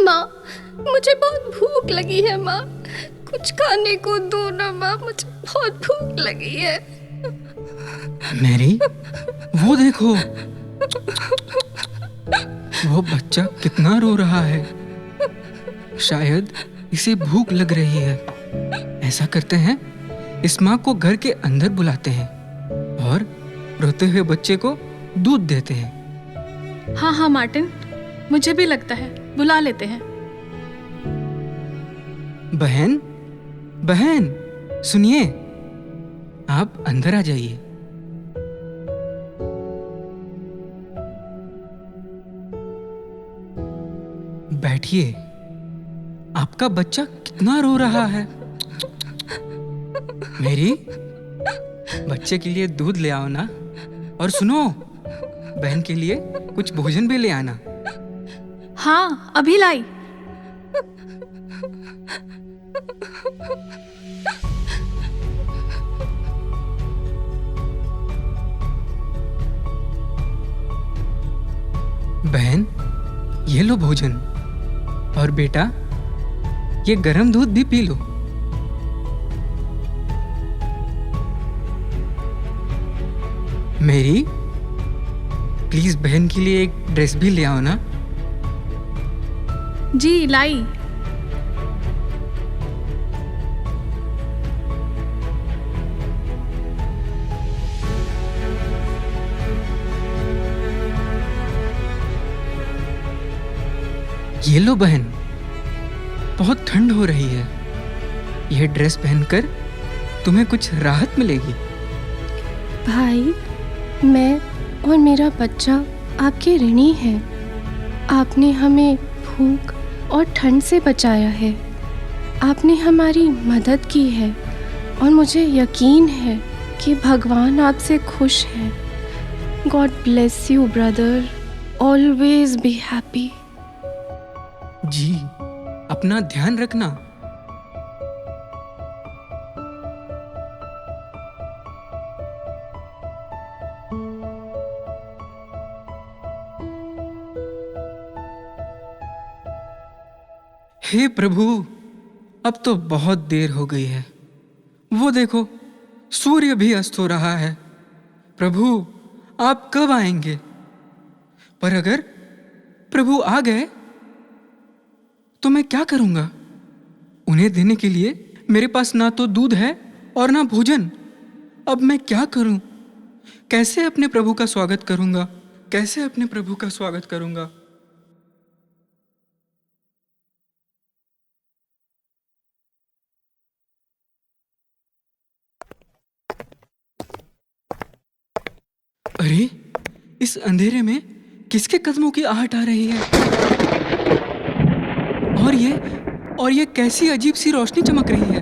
माँ, मुझे बहुत भूख लगी है माँ, कुछ खाने को दो ना माँ, मुझे बहुत भूख लगी है। मैरी, वो देखो, वो बच्चा कितना रो रहा है। शायद इसे भूख लग रही है। ऐसा करते हैं, इस माँ को घर के अंदर बुलाते हैं और रोते हुए बच्चे को दूध देते हैं। हाँ हाँ मार्टिन, मुझे भी लगता है, बुला लेते हैं। बहन, सुनिए, आप अंदर आ जाइए। बैठिए। आपका बच्चा कितना रो रहा है। मेरी, बच्चे के लिए दूध ले आओ ना। और सुनो, बहन के लिए कुछ भोजन भी ले आना। हाँ, अभी लाई। बहन, ये लो भोजन। और बेटा, ये गरम दूध भी पी लो। मेरी, प्लीज बहन के लिए एक ड्रेस भी ले आओ ना। जी लाई। ये लो बहन, बहुत ठंड हो रही है। यह ड्रेस पहनकर तुम्हें कुछ राहत मिलेगी। भाई, मैं और मेरा बच्चा आपके ऋणी हैं। आपने हमें भूख और ठंड से बचाया है। आपने हमारी मदद की है और मुझे यकीन है कि भगवान आपसे खुश है। God bless you brother, always be happy. जी, अपना ध्यान रखना। हे प्रभु, अब तो बहुत देर हो गई है। वो देखो, सूर्य भी अस्त हो रहा है। प्रभु, आप कब आएंगे? पर अगर प्रभु आ गए तो मैं क्या करूंगा? उन्हें देने के लिए मेरे पास ना तो दूध है और ना भोजन। अब मैं क्या करूं? कैसे अपने प्रभु का स्वागत करूंगा? कैसे अपने प्रभु का स्वागत करूंगा? अरे, इस अंधेरे में किसके कदमों की आहट आ रही है? और ये कैसी अजीब सी रोशनी चमक रही है।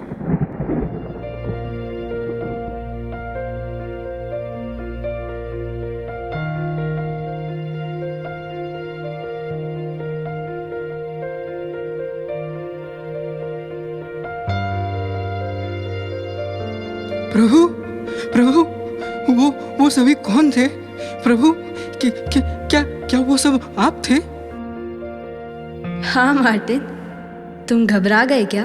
प्रभु, प्रभु, वो सभी कौन थे? प्रभु, क्या वो सब आप थे? हाँ मार्टिन, तुम घबरा गए क्या?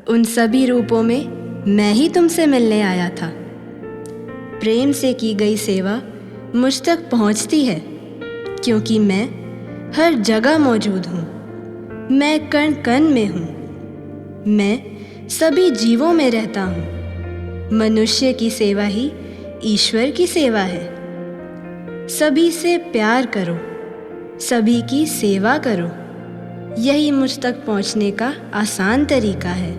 उन सभी रूपों में मैं ही तुमसे मिलने आया था। प्रेम से की गई सेवा मुझ तक पहुंचती है, क्योंकि मैं हर जगह मौजूद हूँ। मैं कण कण में हूँ। मैं सभी जीवों में रहता हूँ। मनुष्य की सेवा ही ईश्वर की सेवा है। सभी से प्यार करो, सभी की सेवा करो। यही मुझ तक पहुंचने का आसान तरीका है।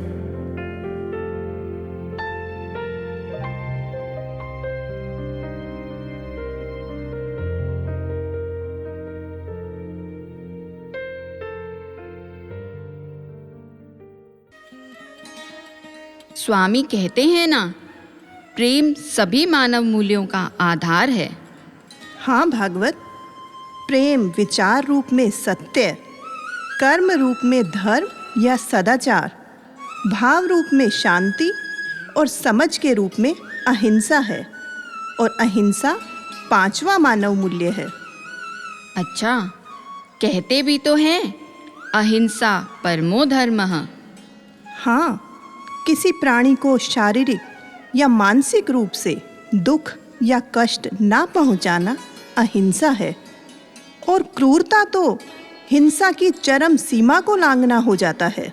स्वामी कहते हैं ना, प्रेम सभी मानव मूल्यों का आधार है। हाँ भागवत, प्रेम विचार रूप में सत्य, कर्म रूप में धर्म या सदाचार, भाव रूप में शांति और समझ के रूप में अहिंसा है। और अहिंसा 5वां मानव मूल्य है। अच्छा, कहते भी तो हैं अहिंसा परमो धर्मः। हाँ, किसी प्राणी को शारीरिक या मानसिक रूप से दुख या कष्ट ना पहुंचाना अहिंसा है। और क्रूरता तो हिंसा की चरम सीमा को लांघना हो जाता है।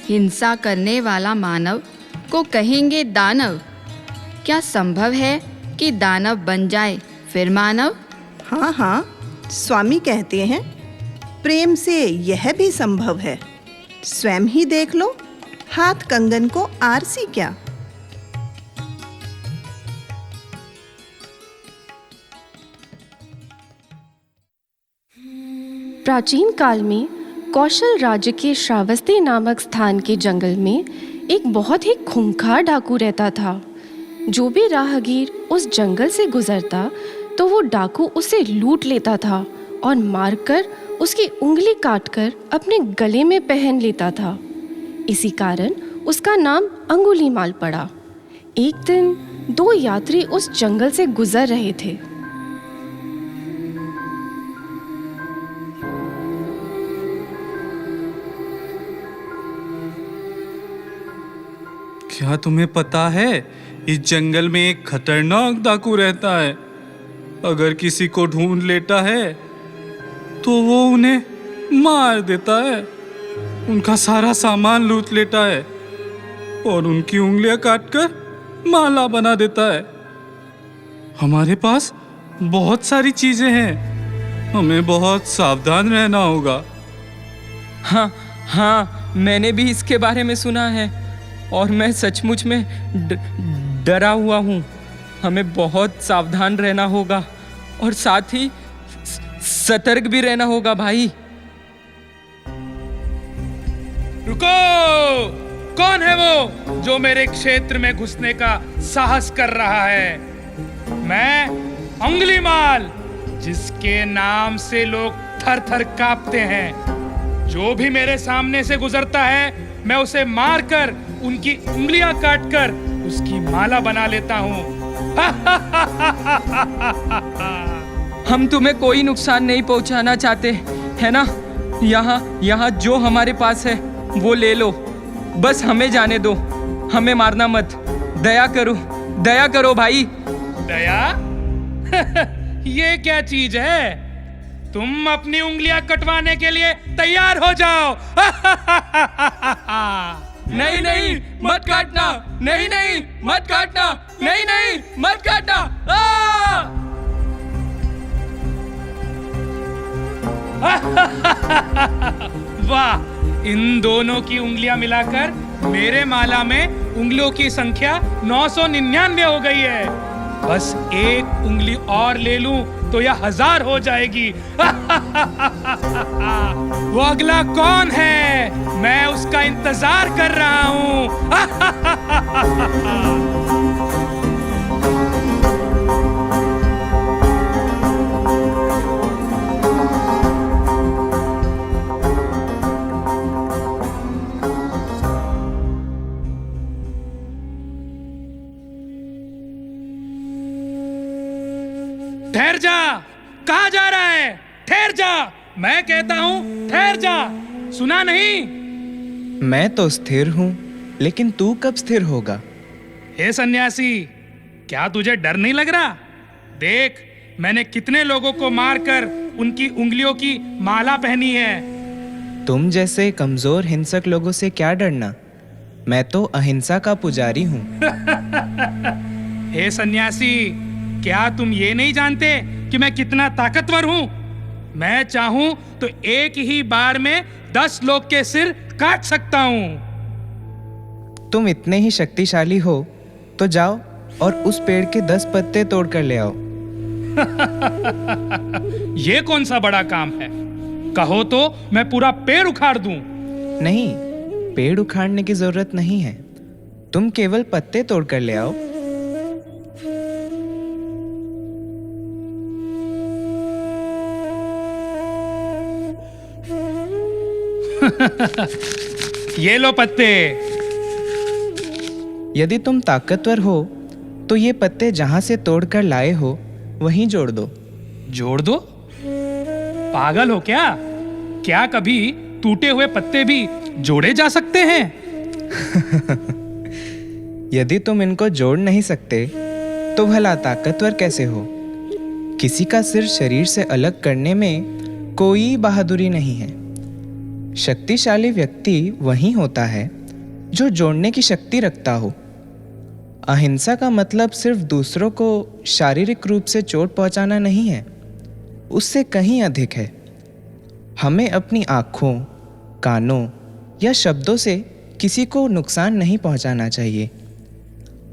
हिंसा करने वाला मानव को कहेंगे दानव। क्या संभव है कि दानव बन जाए फिर मानव? हाँ हाँ, स्वामी कहते हैं प्रेम से यह भी संभव है। स्वयं ही देख लो, हाथ कंगन को आरसी क्या। प्राचीन काल में कौशल राज्य के श्रावस्ती नामक स्थान के जंगल में एक बहुत ही खूंखार डाकू रहता था। जो भी राहगीर उस जंगल से गुजरता तो वो डाकू उसे लूट लेता था और मारकर उसकी उंगली काटकर अपने गले में पहन लेता था। इसी कारण उसका नाम अंगुलीमाल पड़ा। एक दिन 2 यात्री उस जंगल से गुजर रहे थे। क्या तुम्हें पता है, इस जंगल में एक खतरनाक डाकू रहता है। अगर किसी को ढूंढ लेता है तो वो उन्हें मार देता है, उनका सारा सामान लूट लेता है और उनकी उंगलियां काटकर माला बना देता है। हमारे पास बहुत सारी चीजें हैं, हमें बहुत सावधान रहना होगा। हाँ, मैंने भी इसके बारे में सुना है और मैं सचमुच में डरा हुआ हूँ। हमें बहुत सावधान रहना होगा और साथ ही सतर्क भी रहना होगा भाई। रुको! कौन है वो जो मेरे क्षेत्र में घुसने का साहस कर रहा है? मैं अंगुलीमाल, जिसके नाम से लोग थर थर कांपते हैं। जो भी मेरे सामने से गुजरता है मैं उसे मारकर उनकी उंगलियां काटकर उसकी माला बना लेता हूँ। हम तुम्हें कोई नुकसान नहीं पहुंचाना चाहते, है ना? यहाँ जो हमारे पास है वो ले लो, बस हमें जाने दो, हमें मारना मत। दया करो भाई। दया? ये क्या चीज है? तुम अपनी उंगलियां कटवाने के लिए तैयार हो जाओ। नहीं, मत काटना। नहीं, मत काटना। नहीं, मत काटना। वाह, इन दोनों की उंगलियां मिलाकर मेरे माला में उंगलियों की संख्या 999 हो गई है। बस एक उंगली और ले लूं तो यह 1000 हो जाएगी। वो अगला कौन है? मैं उसका इंतजार कर रहा हूं। ठहर जा! कहाँ जा रहा है? ठहर जा! मैं कहता हूँ ठहर जा! सुना नहीं? मैं तो स्थिर हूँ, लेकिन तू कब स्थिर होगा? हे सन्यासी, क्या तुझे डर नहीं लग रहा? देख, मैंने कितने लोगों को मारकर उनकी उंगलियों की माला पहनी है। तुम जैसे कमजोर हिंसक लोगों से क्या डरना? मैं तो अहिंसा का पुजारी हूँ। हे सन्यासी, क्या तुम ये नहीं जानते कि मैं कितना ताकतवर हूं? मैं चाहूं तो एक ही बार में 10 लोग के सिर काट सकता हूं। तुम इतने ही शक्तिशाली हो तो जाओ और उस पेड़ के 10 पत्ते तोड़ कर ले आओ। ये कौन सा बड़ा काम है? कहो तो मैं पूरा पेड़ उखाड़ दूं। नहीं, पेड़ उखाड़ने की जरूरत नहीं है, तुम केवल पत्ते तोड़ कर ले आओ। ये लो पत्ते। यदि तुम ताकतवर हो तो ये पत्ते जहां से तोड़कर लाए हो वहीं जोड़ दो। जोड़ दो? पागल हो क्या? क्या कभी टूटे हुए पत्ते भी जोड़े जा सकते हैं? यदि तुम इनको जोड़ नहीं सकते तो भला ताकतवर कैसे हो? किसी का सिर शरीर से अलग करने में कोई बहादुरी नहीं है। शक्तिशाली व्यक्ति वही होता है जो जोड़ने की शक्ति रखता हो। अहिंसा का मतलब सिर्फ दूसरों को शारीरिक रूप से चोट पहुंचाना नहीं है, उससे कहीं अधिक है। हमें अपनी आँखों, कानों या शब्दों से किसी को नुकसान नहीं पहुंचाना चाहिए।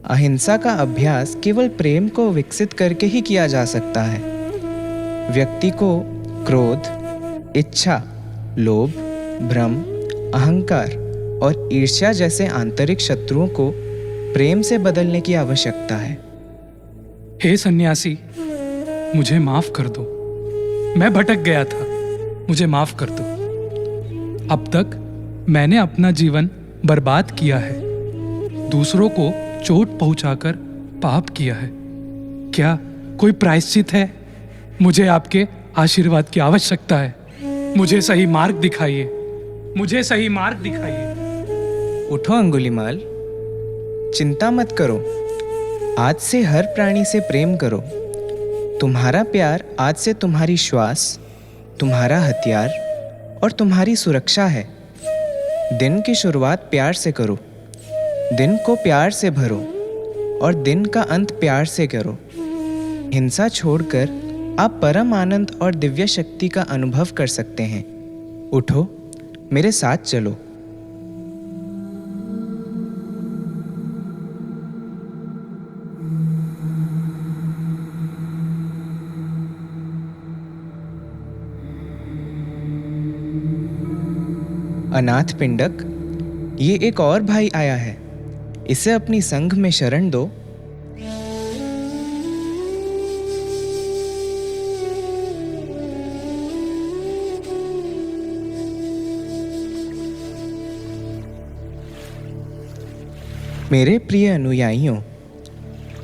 अहिंसा का अभ्यास केवल प्रेम को विकसित करके ही किया जा सकता है। व्यक्ति को क्रोध, इच्छा, लोभ, भ्रम, अहंकार और ईर्ष्या जैसे आंतरिक शत्रुओं को प्रेम से बदलने की आवश्यकता है। हे सन्यासी, मुझे माफ कर दो। मैं भटक गया था, मुझे माफ कर दो। अब तक मैंने अपना जीवन बर्बाद किया है, दूसरों को चोट पहुंचाकर पाप किया है। क्या कोई प्रायश्चित है? मुझे आपके आशीर्वाद की आवश्यकता है। मुझे सही मार्ग दिखाइए, मुझे सही मार्ग दिखाइए। उठो अंगुलीमाल, चिंता मत करो। आज से हर प्राणी से प्रेम करो। तुम्हारा प्यार आज से तुम्हारी श्वास, तुम्हारा हथियार और तुम्हारी सुरक्षा है। दिन की शुरुआत प्यार से करो, दिन को प्यार से भरो और दिन का अंत प्यार से करो। हिंसा छोड़कर आप परम आनंद और दिव्य शक्ति का अनुभव कर सकते हैं। उठो, मेरे साथ चलो। अनाथ पिंडक, ये एक और भाई आया है, इसे अपनी संघ में शरण दो। मेरे प्रिय अनुयायियों,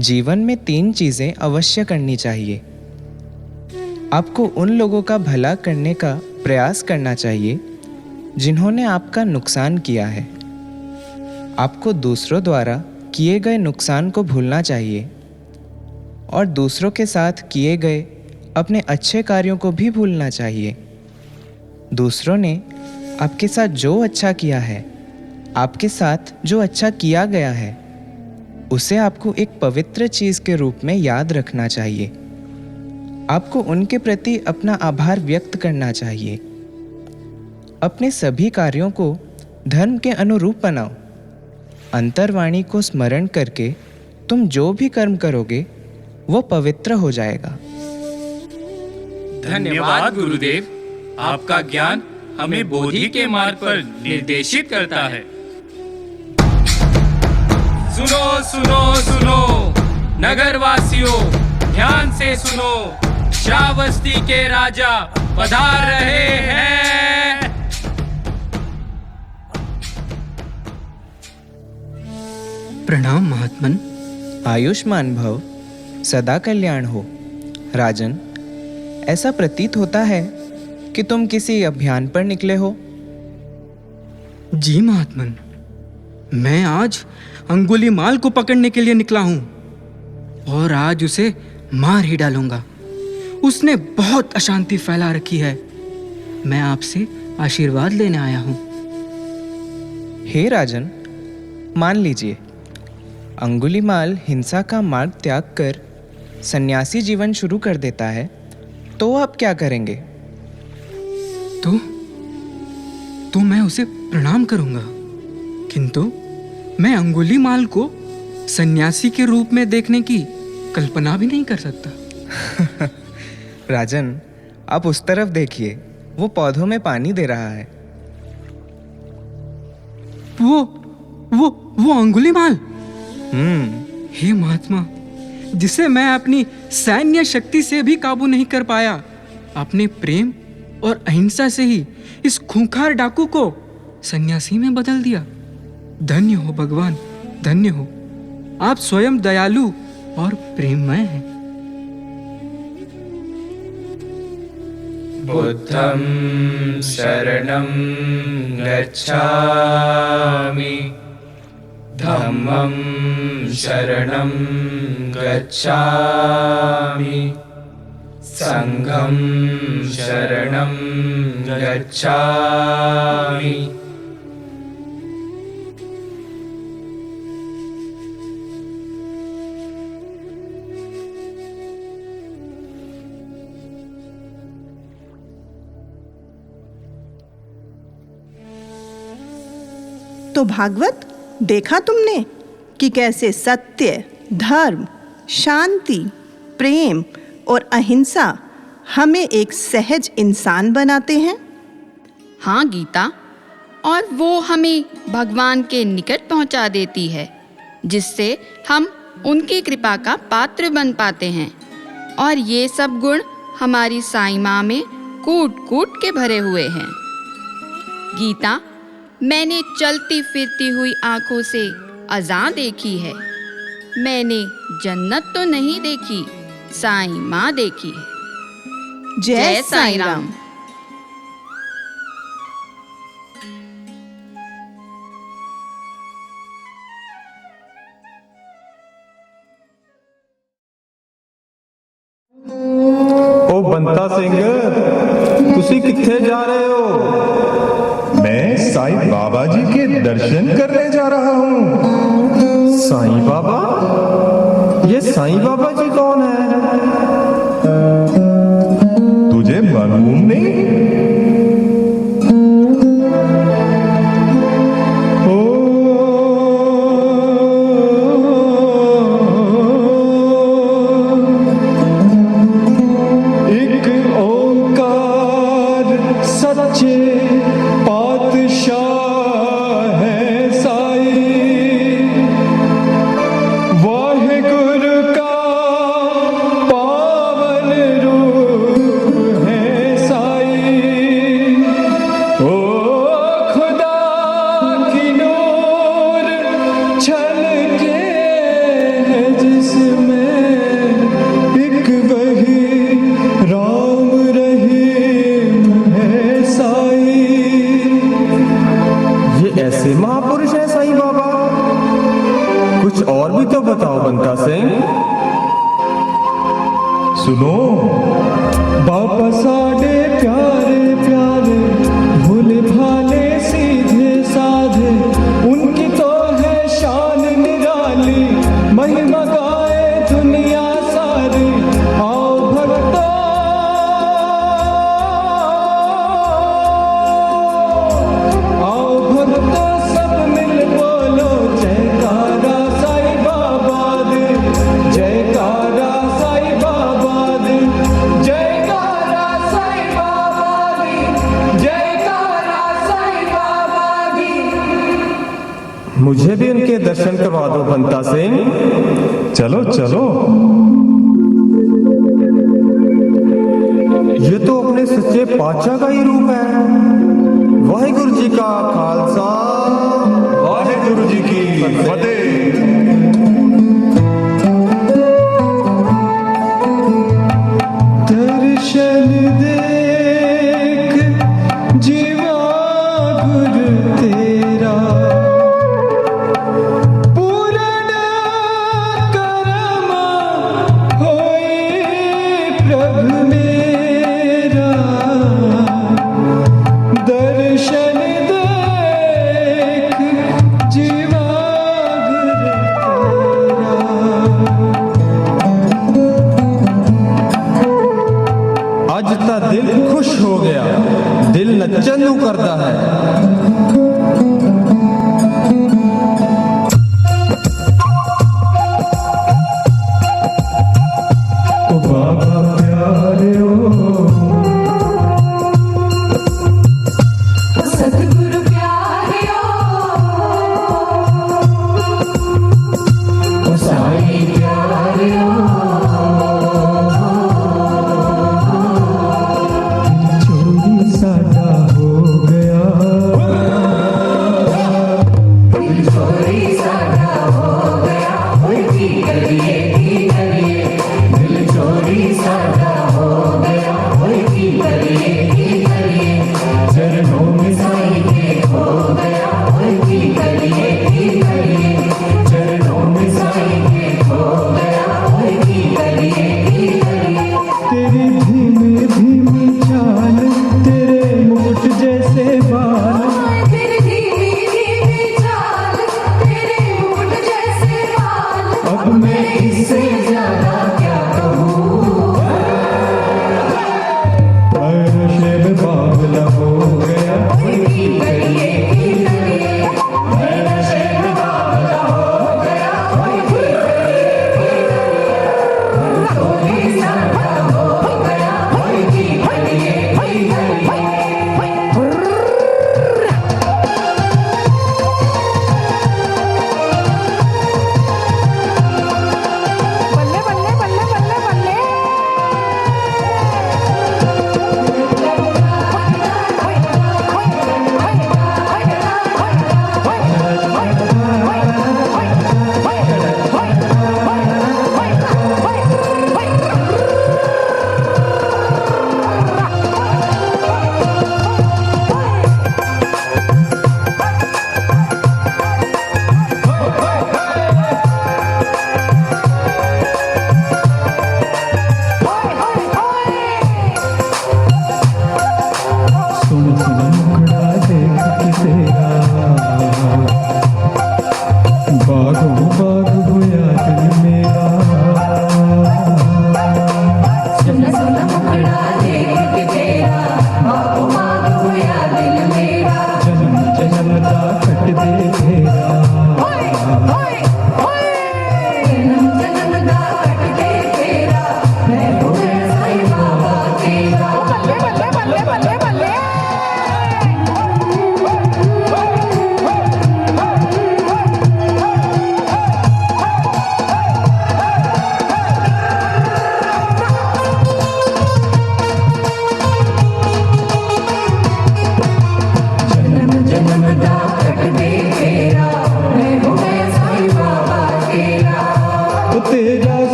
जीवन में 3 चीजें अवश्य करनी चाहिए। आपको उन लोगों का भला करने का प्रयास करना चाहिए जिन्होंने आपका नुकसान किया है। आपको दूसरों द्वारा किए गए नुकसान को भूलना चाहिए और दूसरों के साथ किए गए अपने अच्छे कार्यों को भी भूलना चाहिए। दूसरों ने आपके साथ जो अच्छा किया है, आपके साथ जो अच्छा किया गया है, उसे आपको एक पवित्र चीज़ के रूप में याद रखना चाहिए। आपको उनके प्रति अपना आभार व्यक्त करना चाहिए। अपने सभी कार्यों को धर्म के अनुरूप बनाओ। अंतर्वाणी को स्मरण करके तुम जो भी कर्म करोगे वो पवित्र हो जाएगा। धन्यवाद गुरुदेव, आपका ज्ञान हमें बोधि के मार्ग पर निर्देशित करता है। सुनो सुनो सुनो नगरवासियों, ध्यान से सुनो, श्रावस्ती के राजा पधार रहे हैं। प्रणाम महात्मन। आयुष्मान भव, सदा कल्याण हो। राजन, ऐसा प्रतीत होता है कि तुम किसी अभियान पर निकले हो। जी महात्मन, मैं आज अंगुलीमाल को पकड़ने के लिए निकला हूँ और आज उसे मार ही डालूंगा। उसने बहुत अशांति फैला रखी है। मैं आपसे आशीर्वाद लेने आया हूँ। हे राजन, मान लीजिए, अंगुलीमाल हिंसा का मार्ग त्याग कर सन्यासी जीवन शुरू कर देता है तो आप क्या करेंगे? तो मैं उसे प्रणाम करूंगा, किंतु मैं अंगुलीमाल को सन्यासी के रूप में देखने की कल्पना भी नहीं कर सकता। राजन, आप उस तरफ देखिए, वो पौधों में पानी दे रहा है। वो अंगुलीमाल। हे महात्मा, जिसे मैं अपनी सैन्य शक्ति से भी काबू नहीं कर पाया, अपने प्रेम और अहिंसा से ही इस खूंखार डाकू को सन्यासी में बदल दिया। धन्य हो भगवान, धन्य हो। आप स्वयं दयालु और प्रेममय हैं। बुद्धं शरणं गच्छामि, धम्मं शरणं गच्छामि, संघं शरणं गच्छामि। तो भागवत, देखा तुमने कि कैसे सत्य, धर्म, शांति, प्रेम और अहिंसा हमें एक सहज इंसान बनाते हैं। हाँ गीता, और वो हमें भगवान के निकट पहुंचा देती है, जिससे हम उनकी कृपा का पात्र बन पाते हैं। और ये सब गुण हमारी साईं माँ में कूट कूट के भरे हुए हैं। गीता, मैंने चलती फिरती हुई आंखों से अज़ां देखी है। मैंने जन्नत तो नहीं देखी, साईं माँ देखी है। जय साईं राम। ओ बंता सिंह, तुसी किथे जा रहे हो? मैं साईं बाबा जी के दर्शन करने जा रहा हूँ। साईं बाबा? ये साईं बाबा जी कौन है? तुझे मालूम नहीं? एक ओंकार सच्चे महापुरुष है साईं बाबा। कुछ और भी तो बताओ बंता सिंह। सुनो, बाबा साडे प्यारे प्यारे, भोले भाले सीधे साधे, उनकी तो है शान निराली, महिमा गाए दुनिया सारी। आओ भक्तों, आओ भक्तों, सब मिल बोलो जयकारा साईं बाबा दे, जयकारा साईं बाबा दे, जयकारा साईं बाबा दी, जयकारा साईं बाबा दी। मुझे भी उनके दर्शन करवा दो बंता सिंह। चलो चलो। ये तो अपने सच्चे पातशाह का ही रूप है। वाहिगुरु जी का खालसा, वाहिगुरु जी की फतेह। दर्शन देख जीवा गुरु तेरा, पूर्ण कर्म होए प्रभु मेरा। दर्शन देख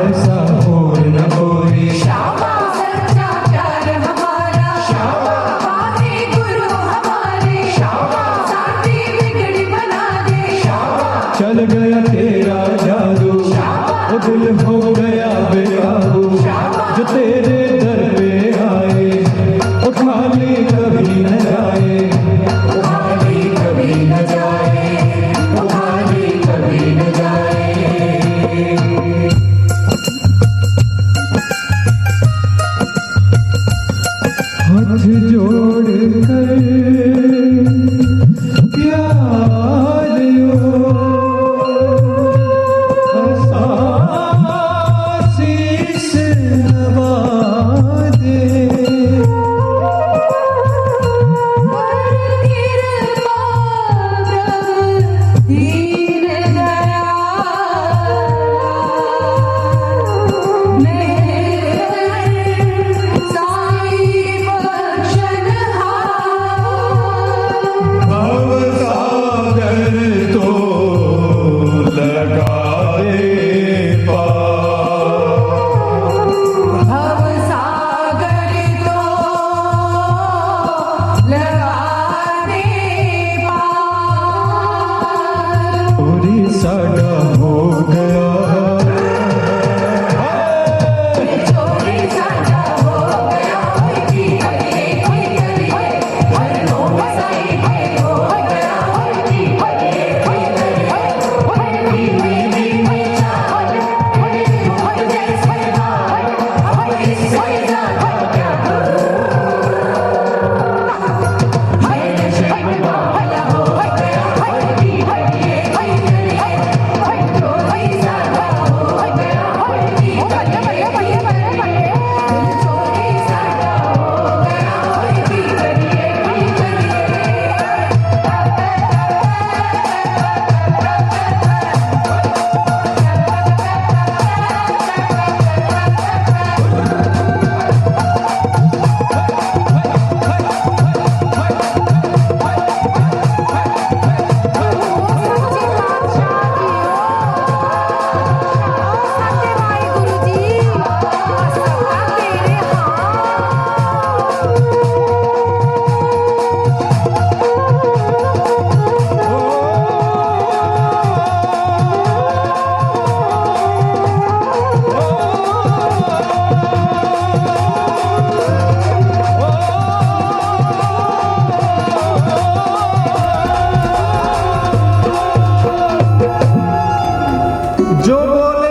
ऐसा और न कोई सच्चा प्यार हमारा बातें गुरु हमारे साथी बिगड़ी बना दे चल गया तेरा जादू वो दिल हो गया बेकाबू जो तेरे दर पे आए वो खाली कभी न जाए वो खाली कभी न जाए वो खाली कभी न जाए हाथ जोड़ कर प्यारियों आशीष नवा दे दीन भवसागर तो लगाए भवसागर तो लगाने पूरी साड़ा हो गया चोरी साझा हो गया की हरे कोई करे हर नो बसाई है हो गया की हरे कोई करे हर नी में चाल हर जैसे हाल हर कोई जाता क्या हर शब्द भला हो गया हर की हरे कोई करे हर चोरी साझा हो गया हर की हरे चोरी साझा हो गया हर की हरे कोई करे जो बोले